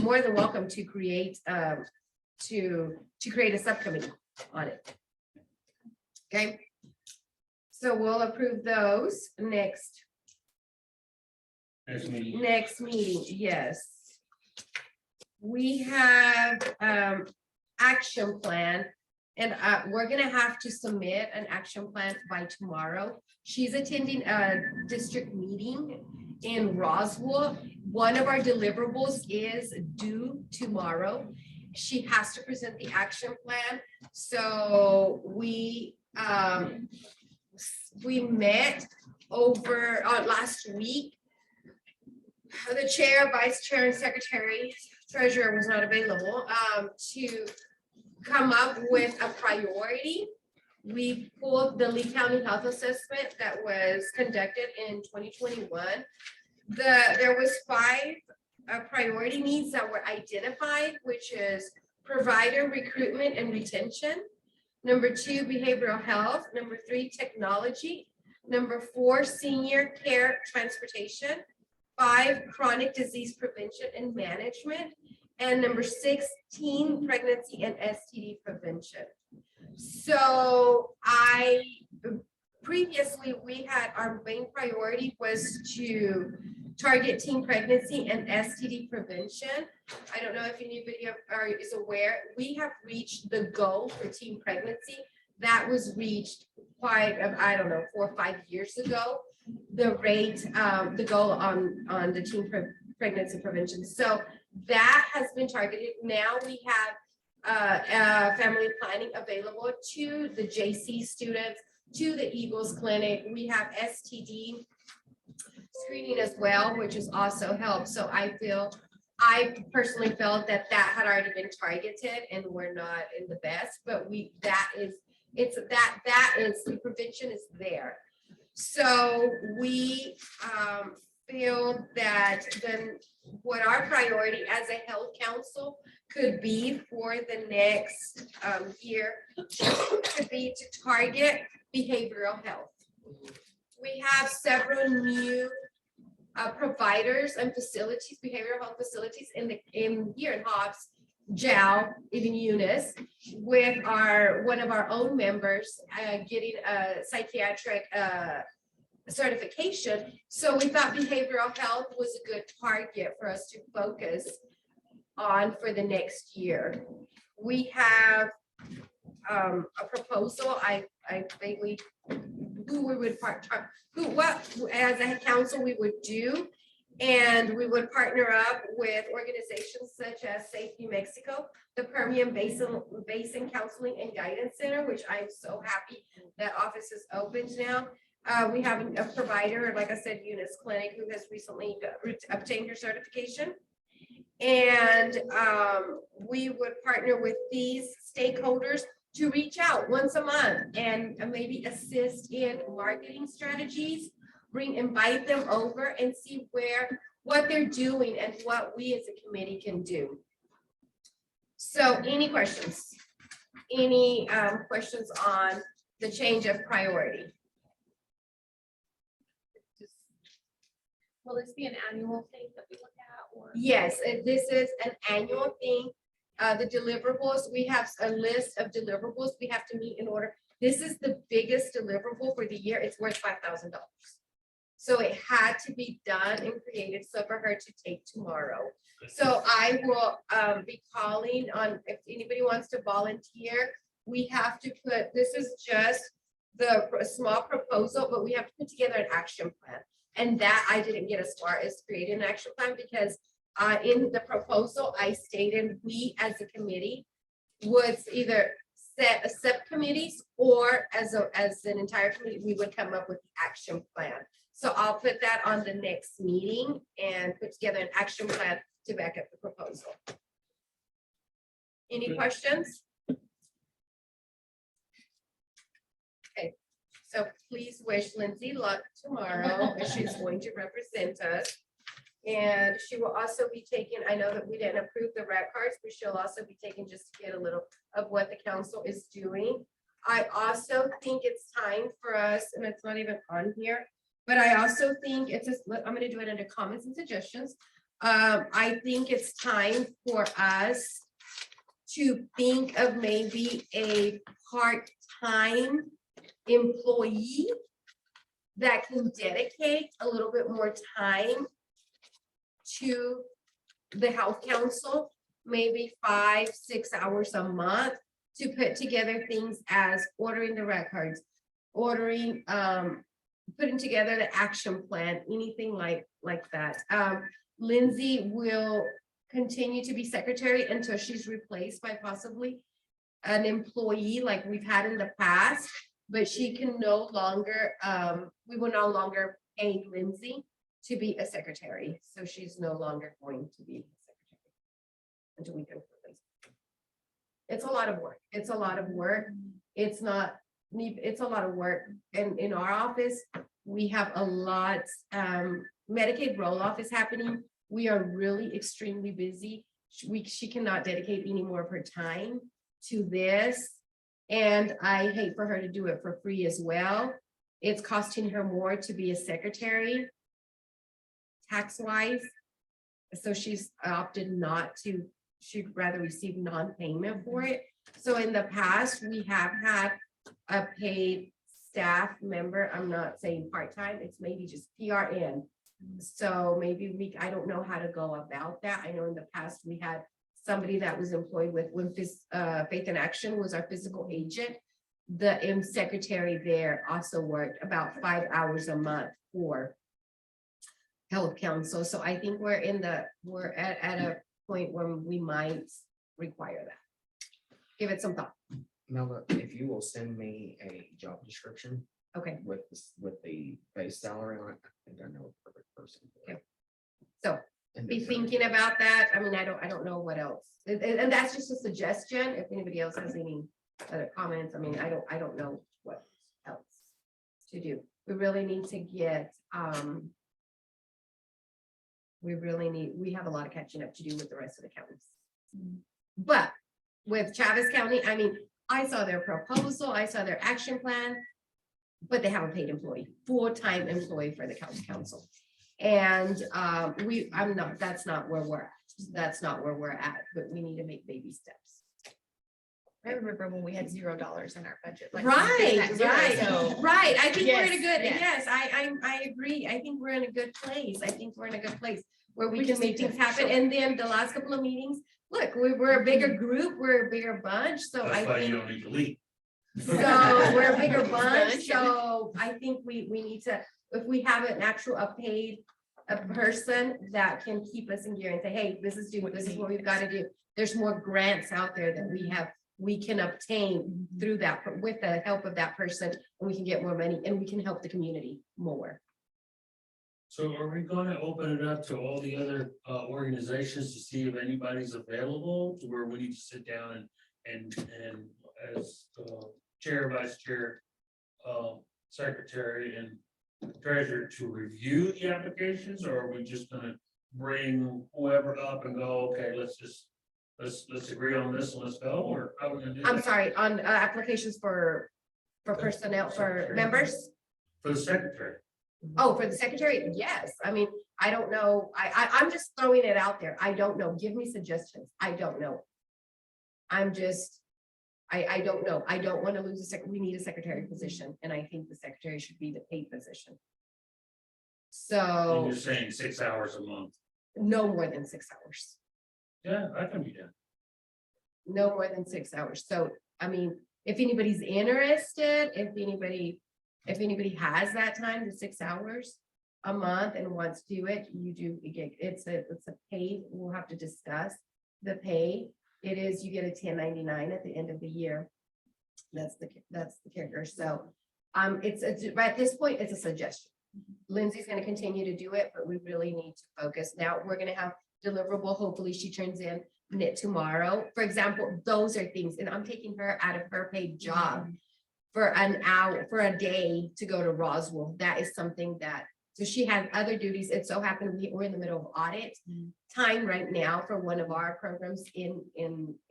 more than welcome to create, to create a subcommittee on it. Okay. So we'll approve those next Next meeting. yes. We have, action plan. And we're gonna have to submit an action plan by tomorrow. She's attending a district meeting in Roswell. One of our deliverables is due tomorrow. She has to present the action plan. So we met over last week. The chair, vice chair, and secretary, treasurer was not available to come up with a priority. We pulled the Lee County Health Assessment that was conducted in 2021. There was 5 priority needs that were identified, which is provider recruitment and retention. Number 2, behavioral health. Number 3, technology. Number 4, senior care transportation. 5, chronic disease prevention and management. And number 6, teen pregnancy and STD prevention. So previously we had our main priority was to target teen pregnancy and STD prevention. I don't know if anybody is aware, we have reached the goal for teen pregnancy. That was reached quite, I don't know, 4 or 5 years ago. The rate, the goal on the teen pregnancy prevention. So that has been targeted. Now we have family planning available to the JC students, to the Eagles Clinic. We have STD screening as well, which has also helped. So I personally felt that had already been targeted and we're not in the best, but that is the prevention is there. So we feel that then what our priority as a health council could be for the next year could be to target behavioral health. We have several new providers and facilities, behavioral health facilities in here in Hobbs, JAL, even Eunice, with one of our own members getting a psychiatric certification. So we thought behavioral health was a good target for us to focus on for the next year. We have a proposal. I vaguely who we would what as a council we would do, and we would partner up with organizations such as Safe New Mexico, the Permian Basin Counseling and Guidance Center, which I'm so happy that office is opened now. We have a provider, like I said, Eunice Clinic, who has recently obtained her certification. And we would partner with these stakeholders to reach out once a month and maybe assist in marketing strategies, invite them over and see what they're doing and what we as a committee can do. So any questions? Any questions on the change of priority? Will this be an annual thing that we look at or? Yes, this is an annual thing. The deliverables, we have a list of deliverables we have to meet in order. This is the biggest deliverable for the year. It's worth $5,000. So it had to be done and created, so for her to take tomorrow. So I will be calling on, if anybody wants to volunteer, we have to put, this is just the small proposal, but we have to put together an action plan. And that I didn't get as far as creating an action plan because in the proposal, I stated we as a committee would either set a subcommittees or as an entire committee, we would come up with the action plan. So I'll put that on the next meeting and put together an action plan to back up the proposal. Any questions? Okay, so please wish Lindsay luck tomorrow, as she's going to represent us. And she will also be taking, I know that we didn't approve the red cards, but she'll also be taking just to get a little of what the council is doing. I also think it's time for us, and it's not even on here, but I also think it's just, I'm gonna do it under comments and suggestions. I think it's time for us to think of maybe a part-time employee that can dedicate a little bit more time to the health council, maybe 5-6 hours a month to put together things as ordering the records, ordering, putting together the action plan, anything like that. Lindsay will continue to be secretary until she's replaced by possibly an employee like we've had in the past, but she can no longer, we will no longer pay Lindsay to be a secretary. So she's no longer going to be a secretary until we can replace her. It's a lot of work. It's a lot of work. It's not, it's a lot of work. And in our office, we have a lot, Medicaid roll-off is happening. We are really extremely busy. She cannot dedicate any more of her time to this. And I hate for her to do it for free as well. It's costing her more to be a secretary tax-wise. So she's opted not to, she'd rather receive non-payment for it. So in the past, we have had a paid staff member. I'm not saying part-time, it's maybe just PRN. So maybe I don't know how to go about that. I know in the past we had somebody that was employed with when Faith in Action was our physical agent. The secretary there also worked about 5 hours a month for health council. So I think we're at a point where we might require that. Give it some thought. Melba, if you will send me a job description Okay, with the base salary on it, I think I know a perfect person. Okay. So And be the- thinking about that. I mean, I don't know what else. And that's just a suggestion. If anybody else has any other comments, I mean, I don't know what else to do. We really need to get, we have a lot of catching up to do with the rest of the counties. But with Travis County, I mean, I saw their proposal, I saw their action plan, but they have a paid employee, full-time employee for the county council. And that's not where we're at. That's not where we're at, but we need to make baby steps. I remember when we had $0 in our budget. like, Right, that zero, right, so- right. I think we're in a Yes, good, yes. yes, I agree. I think we're in a good place. I think we're in a good place where we We can just make need to things happen. show- And then the last couple of meetings, look, we're a bigger group, we're a bigger bunch, so I That's why you think. don't need to leave. So we're a bigger bunch, Bunch, yeah. so I think we need to, if we have an actual a person that can keep us in gear and say, hey, this is what we've got to do. There's more grants out there that we can obtain through that, with the help of that person, and we can get more money and we can help the community more. So are we gonna open it up to all the other organizations to see if anybody's available, to where we need to sit down and as chair, vice chair, secretary and treasurer to review the applications, or are we just gonna bring whoever up and go, okay, let's agree on this and let's go, or how are we gonna do that? I'm sorry, on applications for personnel, for members? For the secretary. Oh, for the secretary? Yes. I mean, I don't know. I'm just throwing it out there. I don't know. Give me suggestions. I don't know. I'm just, I don't know. I don't want to lose we need a secretary position, and I think the secretary should be the paid position. And you're So saying 6 hours a month. no more than 6 hours. Yeah, I can be done. No more than 6 hours. So, I mean, if anybody's interested, if anybody has that time, the 6 hours a month and wants to do it, you do, it's a paid, we'll have to discuss the pay. It is, you get a 1099 at the end of the year. That's the kicker. So, it's at this point, it's a suggestion. Lindsay's gonna continue to do it, but we really need to focus. Now, we're gonna have deliverable, hopefully she turns in it tomorrow. For example, those are things, and I'm taking her out of her paid job for an hour, for a day to go to Roswell. That is something that, so she has other duties. It so happened we're in the middle of audit time right now for one of our programs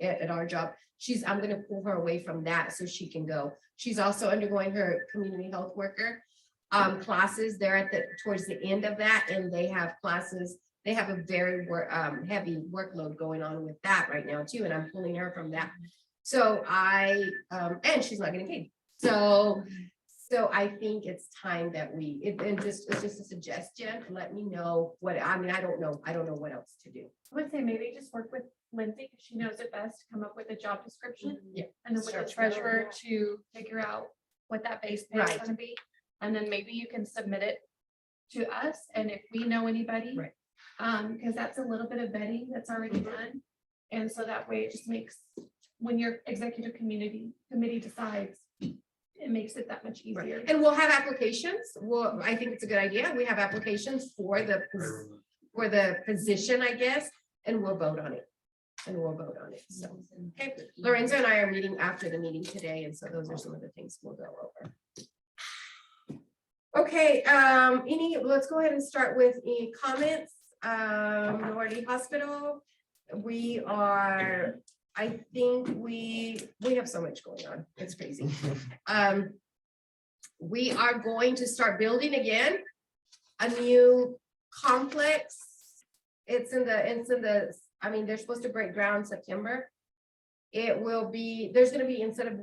at our job. I'm gonna pull her away from that so she can go. She's also undergoing her community health worker classes. They're towards the end of that, and they have classes. They have a very heavy workload going on with that right now too, and I'm pulling her from that. So and she's not getting paid. So I think it's time that it's just a suggestion. Let me know I don't know what else to do. I would say maybe just work with Lindsay, because she knows it best, to come up with a job description. Yeah. And then with the treasurer to figure out what that base pay is Right. gonna be. And then maybe you can submit it to us, and if we know anybody. Right. Because that's a little bit of vetting that's already done. And so that way it just makes, when your executive committee decides, it makes it that much easier. And we'll have applications. I think it's a good idea. We have applications for the position, I guess, and we'll vote on it. So, okay, Lorenzo and I are meeting after the meeting today, and so those are some of the things we'll go over. Okay, let's go ahead and start with any comments. Minority Hospital. I think we have so much going on. It's crazy. We are going to start building again a new complex. They're supposed to break ground September. There's gonna be, instead of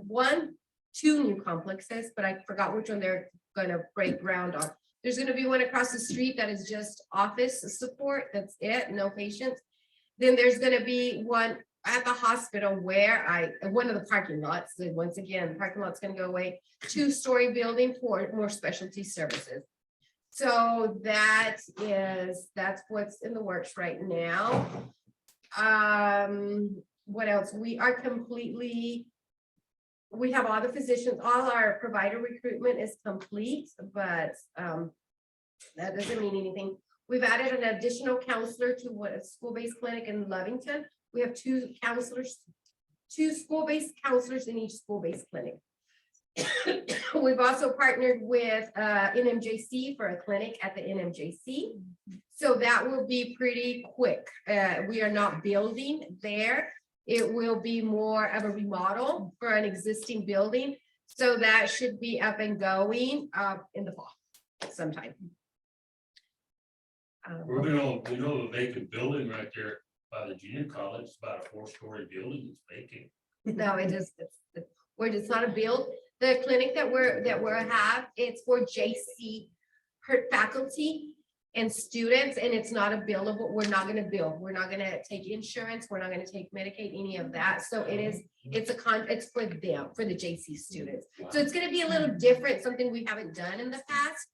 2 new complexes, but I forgot which one they're gonna break ground on. There's gonna be one across the street that is just office support. That's it, no patients. Then there's gonna be one at the hospital where one of the parking lots, so once again, the parking lot's gonna go away. 2-story building for more specialty services. So that's what's in the works right now. What else? We have all the physicians, all our provider recruitment is complete, but that doesn't mean anything. We've added an additional counselor to a school-based clinic in Lovington. We have 2 school-based counselors in each school-based clinic. We've also partnered with NMJC for a clinic at the NMJC. So that will be pretty quick. We are not building there. It will be more of a remodel for an existing building. So that should be up and going in the fall sometime. We know a vacant building right there by the junior college. It's about a 4-story building. It's vacant. No, it's not a build. The clinic that we're have, it's for JC faculty and students, and it's not a billable. We're not gonna bill. We're not gonna take insurance. We're not gonna take Medicaid, any of that. So it's for them, for the JC students. So it's gonna be a little different, something we haven't done in the past.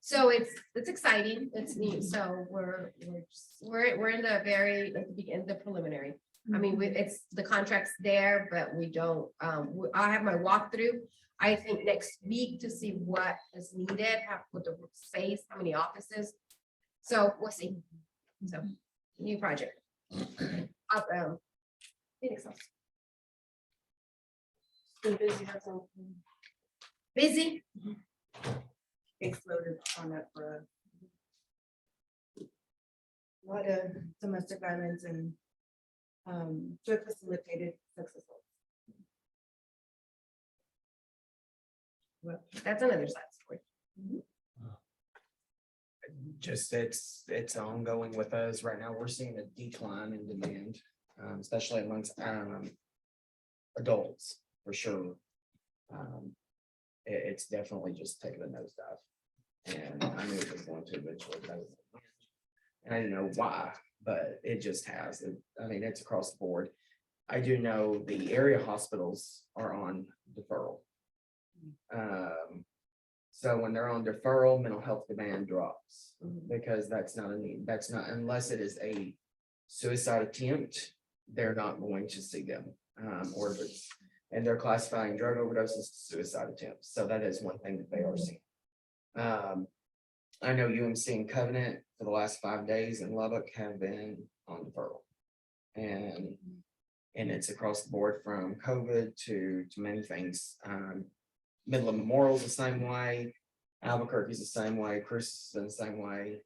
So it's exciting. It's neat. So we're in the the preliminary. I mean, it's the contract's there, but we don't, I have my walkthrough, I think next week, to see what is needed, with the space, how many offices. So we'll see. So, new project. Phoenix House. Busy. Exploded on that for a lot of domestic violence and drug facilitated successful. Well, that's another side story. Just it's ongoing with us right now. We're seeing a decline in demand, especially amongst adults, for sure. It's definitely just taking a nosedive. And I knew it was going to eventually, but I didn't know when. And I didn't know why, but it just has. I mean, it's across the board. I do know the area hospitals are on deferral. So when they're on deferral, mental health demand drops because that's not a need. That's not, unless it is a suicide attempt, they're not going to see them. Or if it's, and they're classifying drug overdoses as suicide attempts. So that is one thing that they are seeing. I know UMC and Covenant for the last 5 days in Lubbock have been on deferral. And it's across the board from COVID to many things. Midland Memorial's the same way. Albuquerque's the same way. Chris is the same way.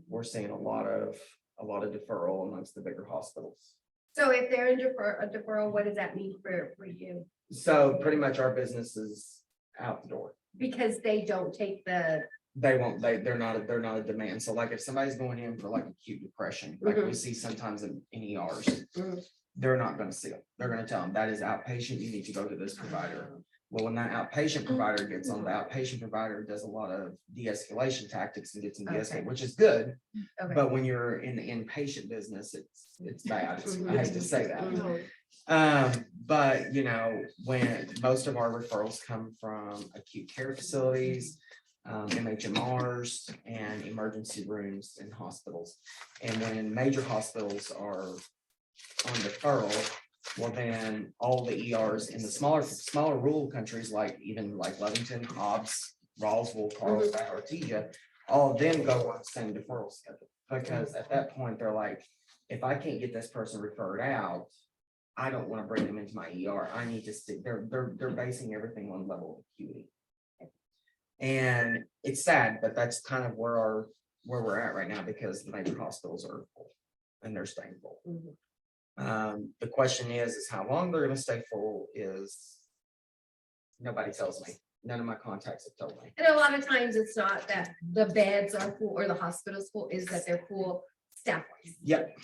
We're seeing a lot of deferral amongst the bigger hospitals. So if they're in deferral, what does that mean for you? So pretty much our business is out the door. Because they don't take the, They won't, they're not a demand. So like if somebody's going in for like acute depression, like we see sometimes in ERs, they're not gonna see them. They're gonna tell them that is outpatient, you need to go to this provider. Well, when that outpatient provider gets on, the outpatient provider does a lot of de-escalation tactics and gets them de-escalated, which is good. okay. But when you're in the inpatient business, it's bad. I hate to say that. But you know, when most of our referrals come from acute care facilities, MHMRs and emergency rooms in hospitals. And when major hospitals are on deferral, well, then all the ERs in the smaller rural countries, like even like Lovington, Hobbs, Roswell, Carlsbad, Artesia, all of them go on the same deferral schedule. Because at that point, they're like, if I can't get this person referred out, I don't want to bring them into my ER. I need to stick. They're basing everything on level of acuity. And it's sad, but that's kind of where we're at right now because the major hospitals are full and they're staying full. The question is how long they're going to stay full is nobody tells me. None of my contacts have told me. And a lot of times it's not that the beds are full or the hospital's full, is that they're full staff wise. Yep.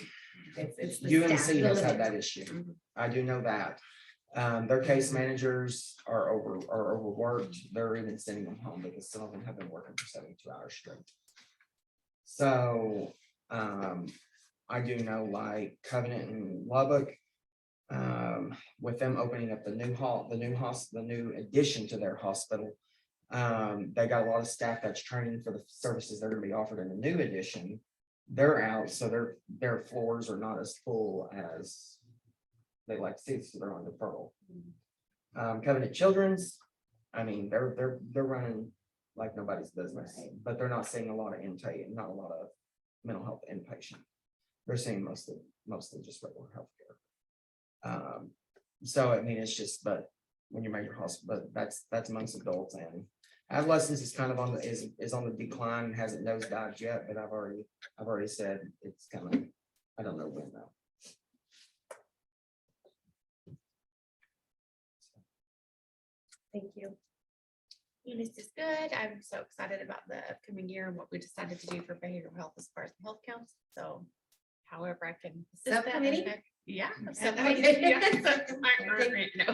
It's the UMC staff, has the had that limit. issue. I do know that. Their case managers are overworked. They're even sending them home because some of them have been working for 72 hours straight. So I do know like Covenant and Lubbock, with them opening up the new addition to their hospital. They got a lot of staff that's training for the services that are going to be offered in the new addition. They're out, so their floors are not as full as they like to see, so they're on deferral. Covenant Children's, I mean, they're running like nobody's business, but they're not seeing a lot of intake and not a lot of mental health inpatient. They're seeing mostly just regular healthcare. So I mean, it's just, but when you're major hospital, but that's amongst adults, and adolescents is kind of on the is on the decline and hasn't nosedived yet, but I've already said it's coming. I don't know when though. Thank you. This is good. I'm so excited about the upcoming year and what we decided to do for behavioral health as far as the health counts. So however I can. assist that Subcommittee? aspect. Yeah. Okay. No,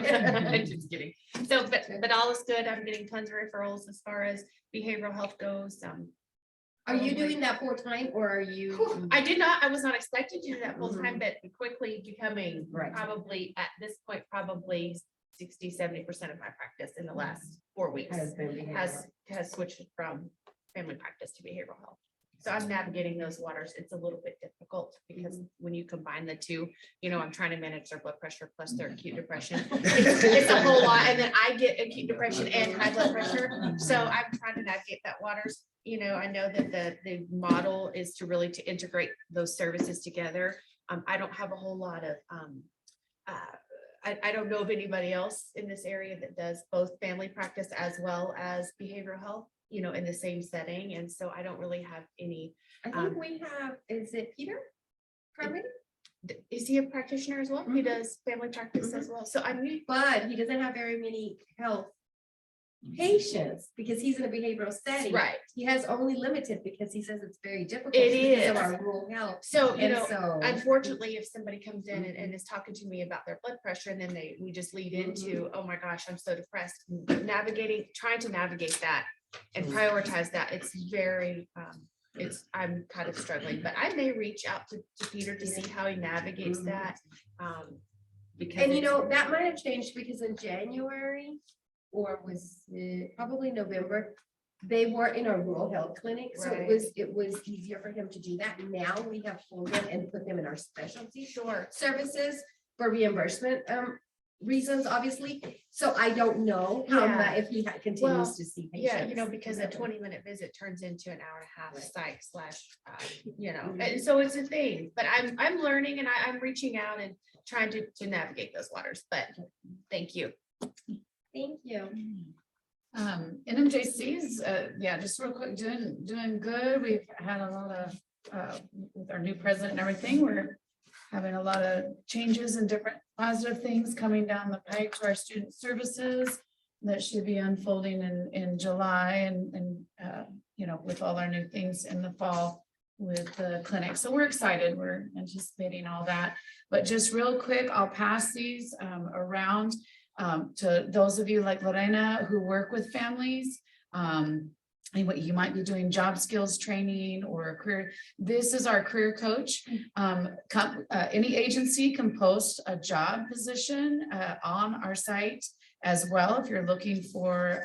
just kidding. So, but all is good. I'm getting tons of referrals as far as behavioral health goes. Are you doing that full time or are you? I did not, I was not expected to do that full time, but quickly becoming Right. probably at this point, probably 60-70% of my practice in the last 4 weeks Has been behavioral. has switched from family practice to behavioral health. So I'm navigating those waters. It's a little bit difficult because when you combine the two, you know, I'm trying to manage their blood pressure plus their acute depression. It's a whole lot. And then I get acute depression and high blood pressure. So I'm trying to navigate that waters. You know, I know that the model is to really to integrate those services together. I don't have a whole lot of, I don't know of anybody else in this area that does both family practice as well as behavioral health, you know, in the same setting. And so I don't really have any. I think we have, is it Peter? Carmen? Is he a practitioner as well? He does family practice as well. So I mean, But he doesn't have very many health patients because he's in a behavioral setting. right. He has only limited because he says it's very difficult. It because of is. our rural health. So, you And know, so. unfortunately, if somebody comes in and is talking to me about their blood pressure and then we just lead into, oh my gosh, I'm so depressed, trying to navigate that and prioritize that. It's very, I'm kind of struggling, but I may reach out to Peter to see how he navigates that. Because And you it's- know, that might have changed because in January, or was it probably November, they were in a rural health clinic, so Right. it was easier for him to do that. Now we have pulled them and put them in our specialty Sure. services for reimbursement reasons, obviously. So I don't know how Yeah. much, if he continues Well, to see Yeah, patients. you know, because a 20-minute visit turns into an hour and a half psych slash, you know, and so it's a thing, but I'm learning and I'm reaching out and trying to navigate those waters, but thank you. Thank you. NMJC's, yeah, just real quick, doing good. We've had a lot of, with our new president and everything, we're having a lot of changes and different positive things coming down the pipe to our student services that should be unfolding in July and, you know, with all our new things in the fall with the clinic. So we're excited. We're anticipating all that. But just real quick, I'll pass these around to those of you like Lorena who work with families. And what you might be doing job skills training or a career. This is our career coach. Any agency can post a job position on our site as well. If you're looking for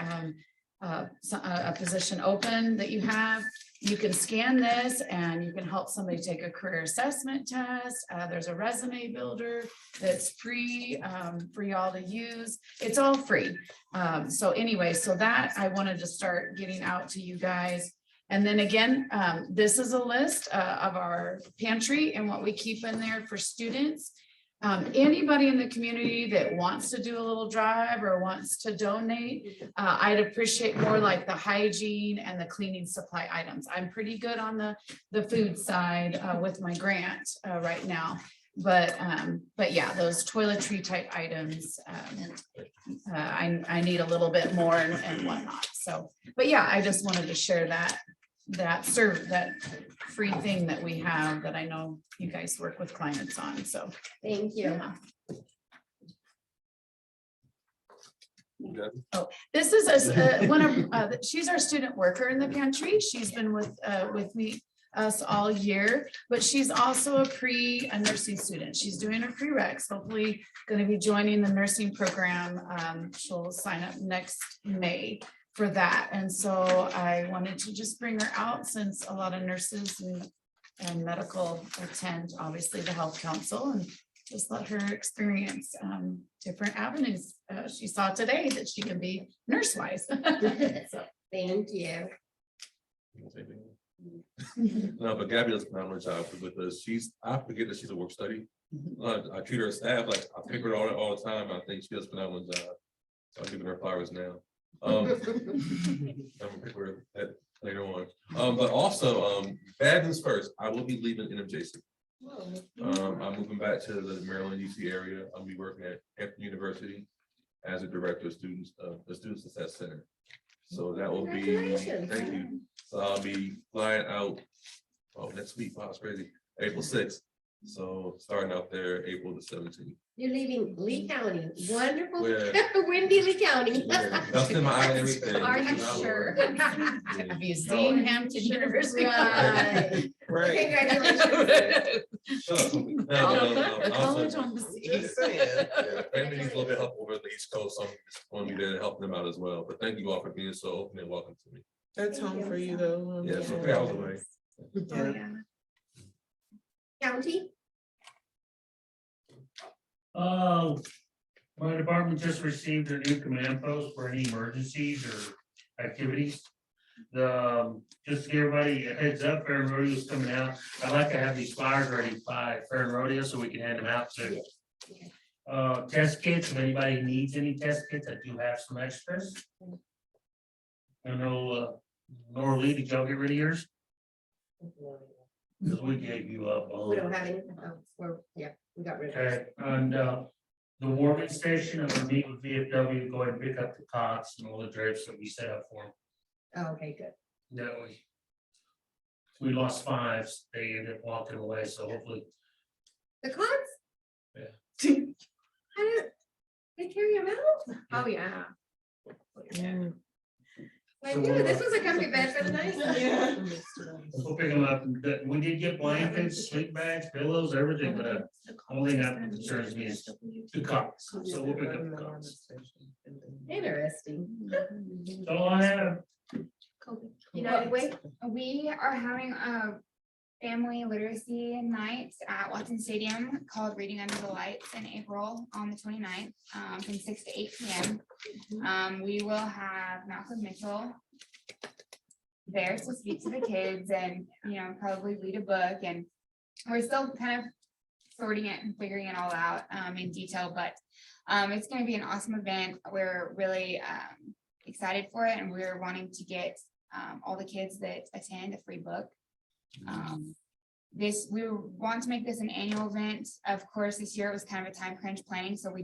a position open that you have, you can scan this and you can help somebody take a career assessment test. There's a resume builder that's free for y'all to use. It's all free. So anyway, so that I wanted to start getting out to you guys. And then again, this is a list of our pantry and what we keep in there for students. Anybody in the community that wants to do a little drive or wants to donate, I'd appreciate more like the hygiene and the cleaning supply items. I'm pretty good on the food side with my grant right now. But yeah, those toiletry type items, I need a little bit more and whatnot. So, but yeah, I just wanted to share that free thing that we have that I know you guys work with clients on. So Thank you. yeah. Oh, this is one of she's our student worker in the pantry. She's been with us all year, but she's also a nursing student. She's doing her prereqs, hopefully going to be joining the nursing program. She'll sign up next May for that. And so I wanted to just bring her out since a lot of nurses and medical attend, obviously, the health council, and just let her experience different avenues. She saw today that she can be nurse wise. So, thank you. No, but Gabby does a phenomenal job with us. I forget that she's a work study. I treat her as staff, like I pick her all the time. I think she does a phenomenal job. So I'm giving her flowers now. I'm gonna pick her later on. But also, bad news first, I will be leaving NMJC. I'm moving back to the Maryland DC area. I'll be working at Hampton University as a director of students, the Student Success Center. So that will be, thank you. So I'll be flying out, next week. Wow, it's crazy. April 6th. So starting out there, April the 17th. You're leaving Lee County, wonderful, Where? windy Lee County. Dust in my eye and everything. Are you sure? have you seen Hampton University? Right. Right. Congratulations. College on the sea. Just saying. Maybe needs a little bit help over the East Coast, so I'm just going to be there to help them out as well. But thank you all for being so open and welcome to me. That's home for you though. Yeah, so 3 hours away. Oh, yeah. County? My department just received a new command post for any emergencies or activities. Just to give everybody a heads up, Fair and Rodeo is coming out. I'd like to have these flyers ready by Fair and Rodeo so we can hand them out to test kits. If anybody needs any test kits, I do have some extras. I know, Nora Lee, did y'all get rid of yours? Because we gave you up. We don't have any, we got rid of it. Okay, and the warming station, I'm gonna meet with VFW, go ahead and pick up the cots and all the drapes that we set up for them. Oh, okay, good. That we lost 5, they ended up walking away, so hopefully. The cots? Yeah. How did they carry them out? Oh, yeah. I knew this was a comfy bed for the night. We'll pick them up. We did get blankets, sleep bags, pillows, everything, but only thing that concerns me is the cots. So we'll pick up the cots. Interesting. That's all I have. United Way, We are having a family literacy night at Watson Stadium called Reading Under the Lights in April on the 29th, from 6 to 8 p.m. We will have Malcolm Mitchell there to speak to the kids and, probably read a book, and we're still kind of sorting it and figuring it all out in detail, but it's going to be an awesome event. We're really excited for it, and we're wanting to get all the kids that attend a free book. We want to make this an annual event. Of course, this year it was kind of a time crunch planning, so we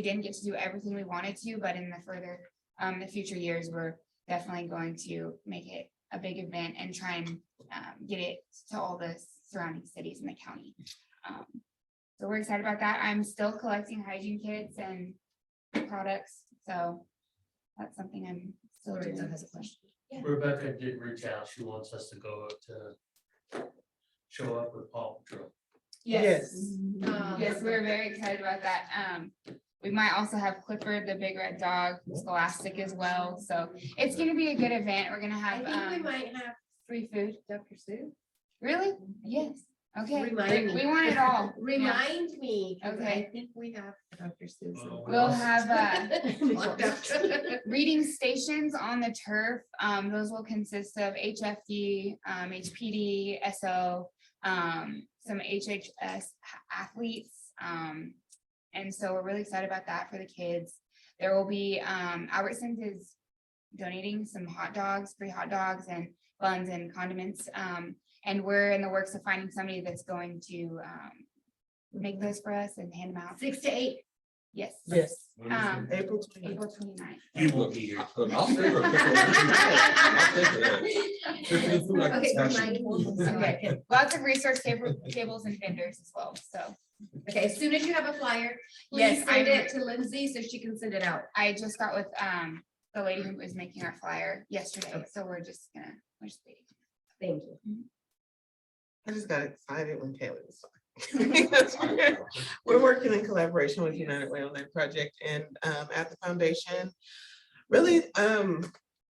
didn't get to do everything we wanted to, but in the future years, we're definitely going to make it a big event and try and get it to all the surrounding cities in the county. So we're excited about that. I'm still collecting hygiene kits and products, so that's something I'm still doing. has a question. Rebecca did reach out. She wants us to go to show up with Paw Patrol. Yes. Yes, we're very excited about that. We might also have Clifford, the big red dog, Scholastic as well. So it's gonna be a good event. We're gonna I have think we might have free food. Dr. Sue. Really? Yes. Okay. Remind me. We want it all. Remind me, 'cause I Okay. think we have Dr. Sue. We'll have Locked up. reading stations on the turf. Those will consist of HFD, HPD, SO, some HHS athletes. And so we're really excited about that for the kids. There will be, Albertsons is donating some hot dogs, free hot dogs and buns and condiments. And we're in the works of finding somebody that's going to make those for us and hand them out. 6 to 8. Yes. Yes. April 29th. You will be here. I'll stay for a couple of Okay. Lots of resource tables and vendors as well, so. Okay, as soon as you have a flyer, Yes, please send it to Lindsay so she can send it out. I just got with the lady who was making our flyer yesterday, so we're just waiting. Thank you. I just got excited when Kayla was talking. We're working in collaboration with United Way on that project, and at the foundation, really,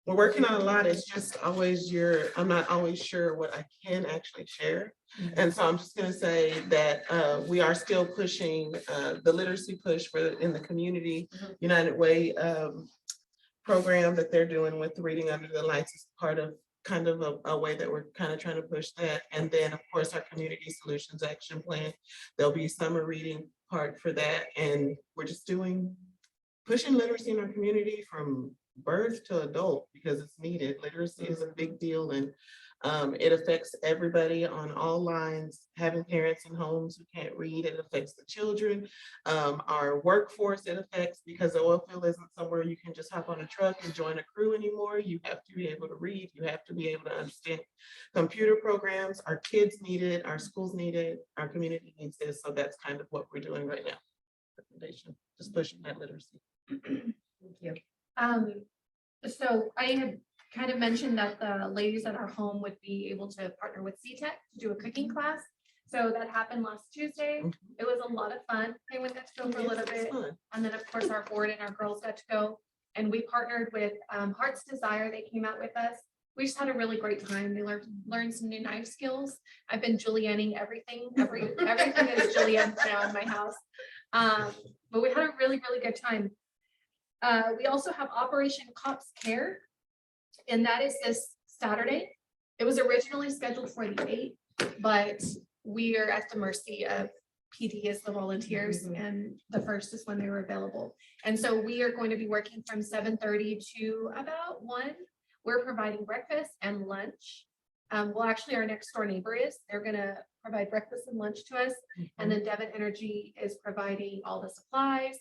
we're working on a lot. It's just always I'm not always sure what I can actually share. And so I'm just gonna say that we are still pushing the literacy push in the community. United Way program that they're doing with the Reading Under the Lights is part of kind of a way that we're kind of trying to push that. And then, of course, our community solutions action plan, there'll be summer reading part for that. And we're just pushing literacy in our community from birth to adult because it's needed. Literacy is a big deal, and it affects everybody on all lines. Having parents in homes who can't read, it affects the children. Our workforce, it affects, because the oil field isn't somewhere you can just hop on a truck and join a crew anymore. You have to be able to read. You have to be able to understand computer programs. Our kids need it. Our schools need it. Our community needs this. So that's kind of what we're doing right now. The foundation, just pushing that literacy. Thank you. So I had kind of mentioned that the ladies at our home would be able to partner with CTEC to do a cooking class. So that happened last Tuesday. It was a lot of fun. I went got to go for a little bit. And then of course our board and our girls got to go. And we partnered with Heart's Desire. They came out with us. We just had a really great time. They learned some new knife skills. I've been julienning everything. Everything is julienne now in my house. But we had a really, really good time. We also have Operation Cops Care, and that is this Saturday. It was originally scheduled for the 8th, but we are at the mercy of PD as the volunteers, and the 1st is when they were available. And so we are going to be working from 7:30 to about 1. We're providing breakfast and lunch. Well, actually, our next door neighbor is. They're gonna provide breakfast and lunch to us, and then Devon Energy is providing all the supplies,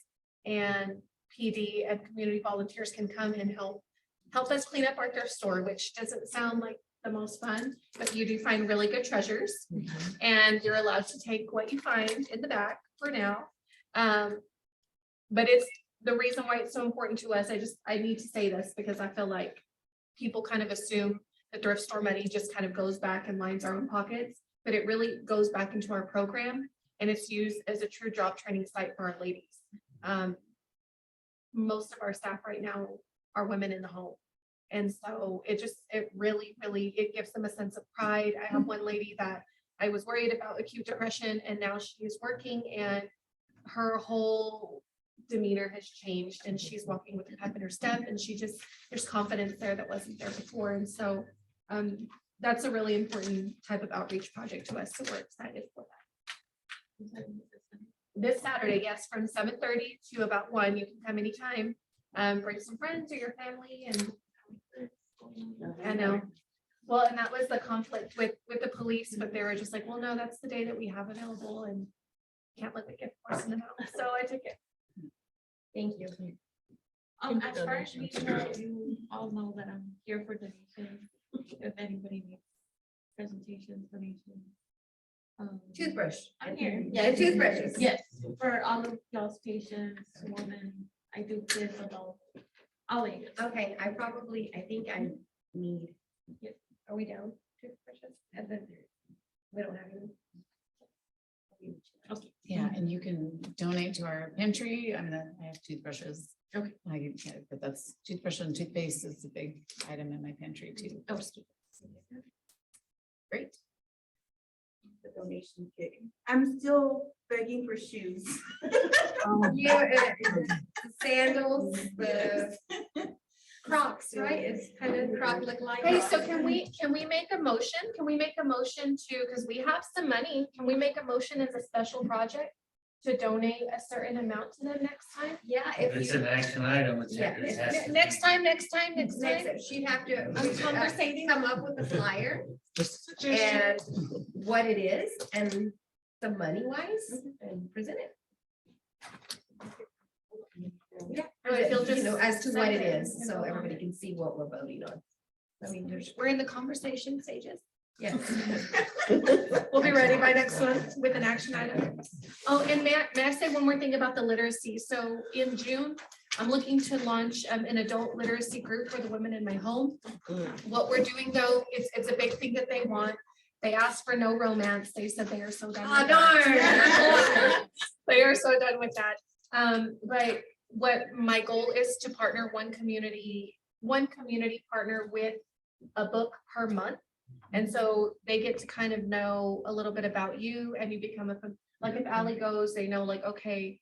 and PD and community volunteers can come and help us clean up our thrift store, which doesn't sound like the most fun, but you do find really good treasures, and you're allowed to take what you find in the back for now. But it's the reason why it's so important to us. I need to say this because I feel like people kind of assume the thrift store money just kind of goes back and lines our own pockets, but it really goes back into our program and it's used as a true job training site for our ladies. Most of our staff right now are women in the home. And so it really, it gives them a sense of pride. I have one lady that I was worried about acute depression and now she is working and her whole demeanor has changed and she's walking with a pep in her step and there's confidence there that wasn't there before. And so that's a really important type of outreach project to us. So we're excited for that. This Saturday, yes, from 7:30 to about 1, you can come anytime. Bring some friends or your family and I know. Well, and that was the conflict with the police, but they were just like, well, no, that's the day that we have available and can't let the gift horse in the mouth. So I took it. Thank you. As far as me, you all know that I'm here for donations. If anybody needs presentations, donations. Toothbrush. I'm here. Yeah, toothbrushes. Yes, for all of y'all's patients, women, I do kids, adults, all ages. Okay, I think I need, are we down toothbrushes? And then we don't have any. Okay. Yeah, and you can donate to our pantry. I have toothbrushes. Okay. But that's toothbrush and toothpaste is a big item in my pantry too. Oh, Great. The donation kit. I'm still begging for shoes. Yeah, the sandals, the Crocs, right? It's kind of Croc look like. Okay, so can we make a motion? Can we make a motion to, because we have some money, can we make a motion as a special project to donate a certain amount to them next time? Yeah, If if it's you. an action item, it's. Yeah. it has to be. Next time. She'd have to conversating. come up with a flyer Just a suggestion. and what it is and the money wise and present it. Yeah, If you'll just as to what send it it, is, so everybody can see what we're voting on. I mean, there's, We're in the conversation stages. yes. We'll be ready by next month with an action item. Oh, and may I say one more thing about the literacy? So in June, I'm looking to launch an adult literacy group for the women in my home. What we're doing though, it's a big thing that they want. They asked for no romance. They said they are so done. Oh, with that. darn. They are so done with that. But what my goal is to partner one community partner with a book per month. And so they get to kind of know a little bit about you and you become like if Ally goes, they know like, okay,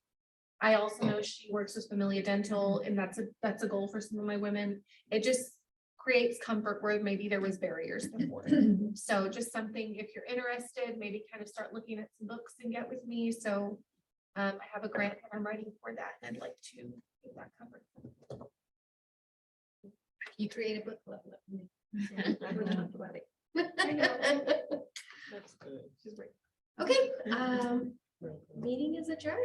I also know she works with Familia Dental and that's a goal for some of my women. It just creates comfort where maybe there was barriers before. So just something, if you're interested, maybe kind of start looking at some books and get with me. So I have a grant that I'm writing for that and I'd like to get that covered. You create a book club. I would talk about it. That's good. She's great. Okay, meeting is adjourned.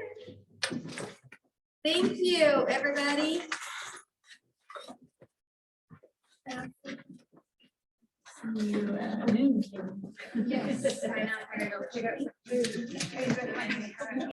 Thank you, everybody. Yes, I know.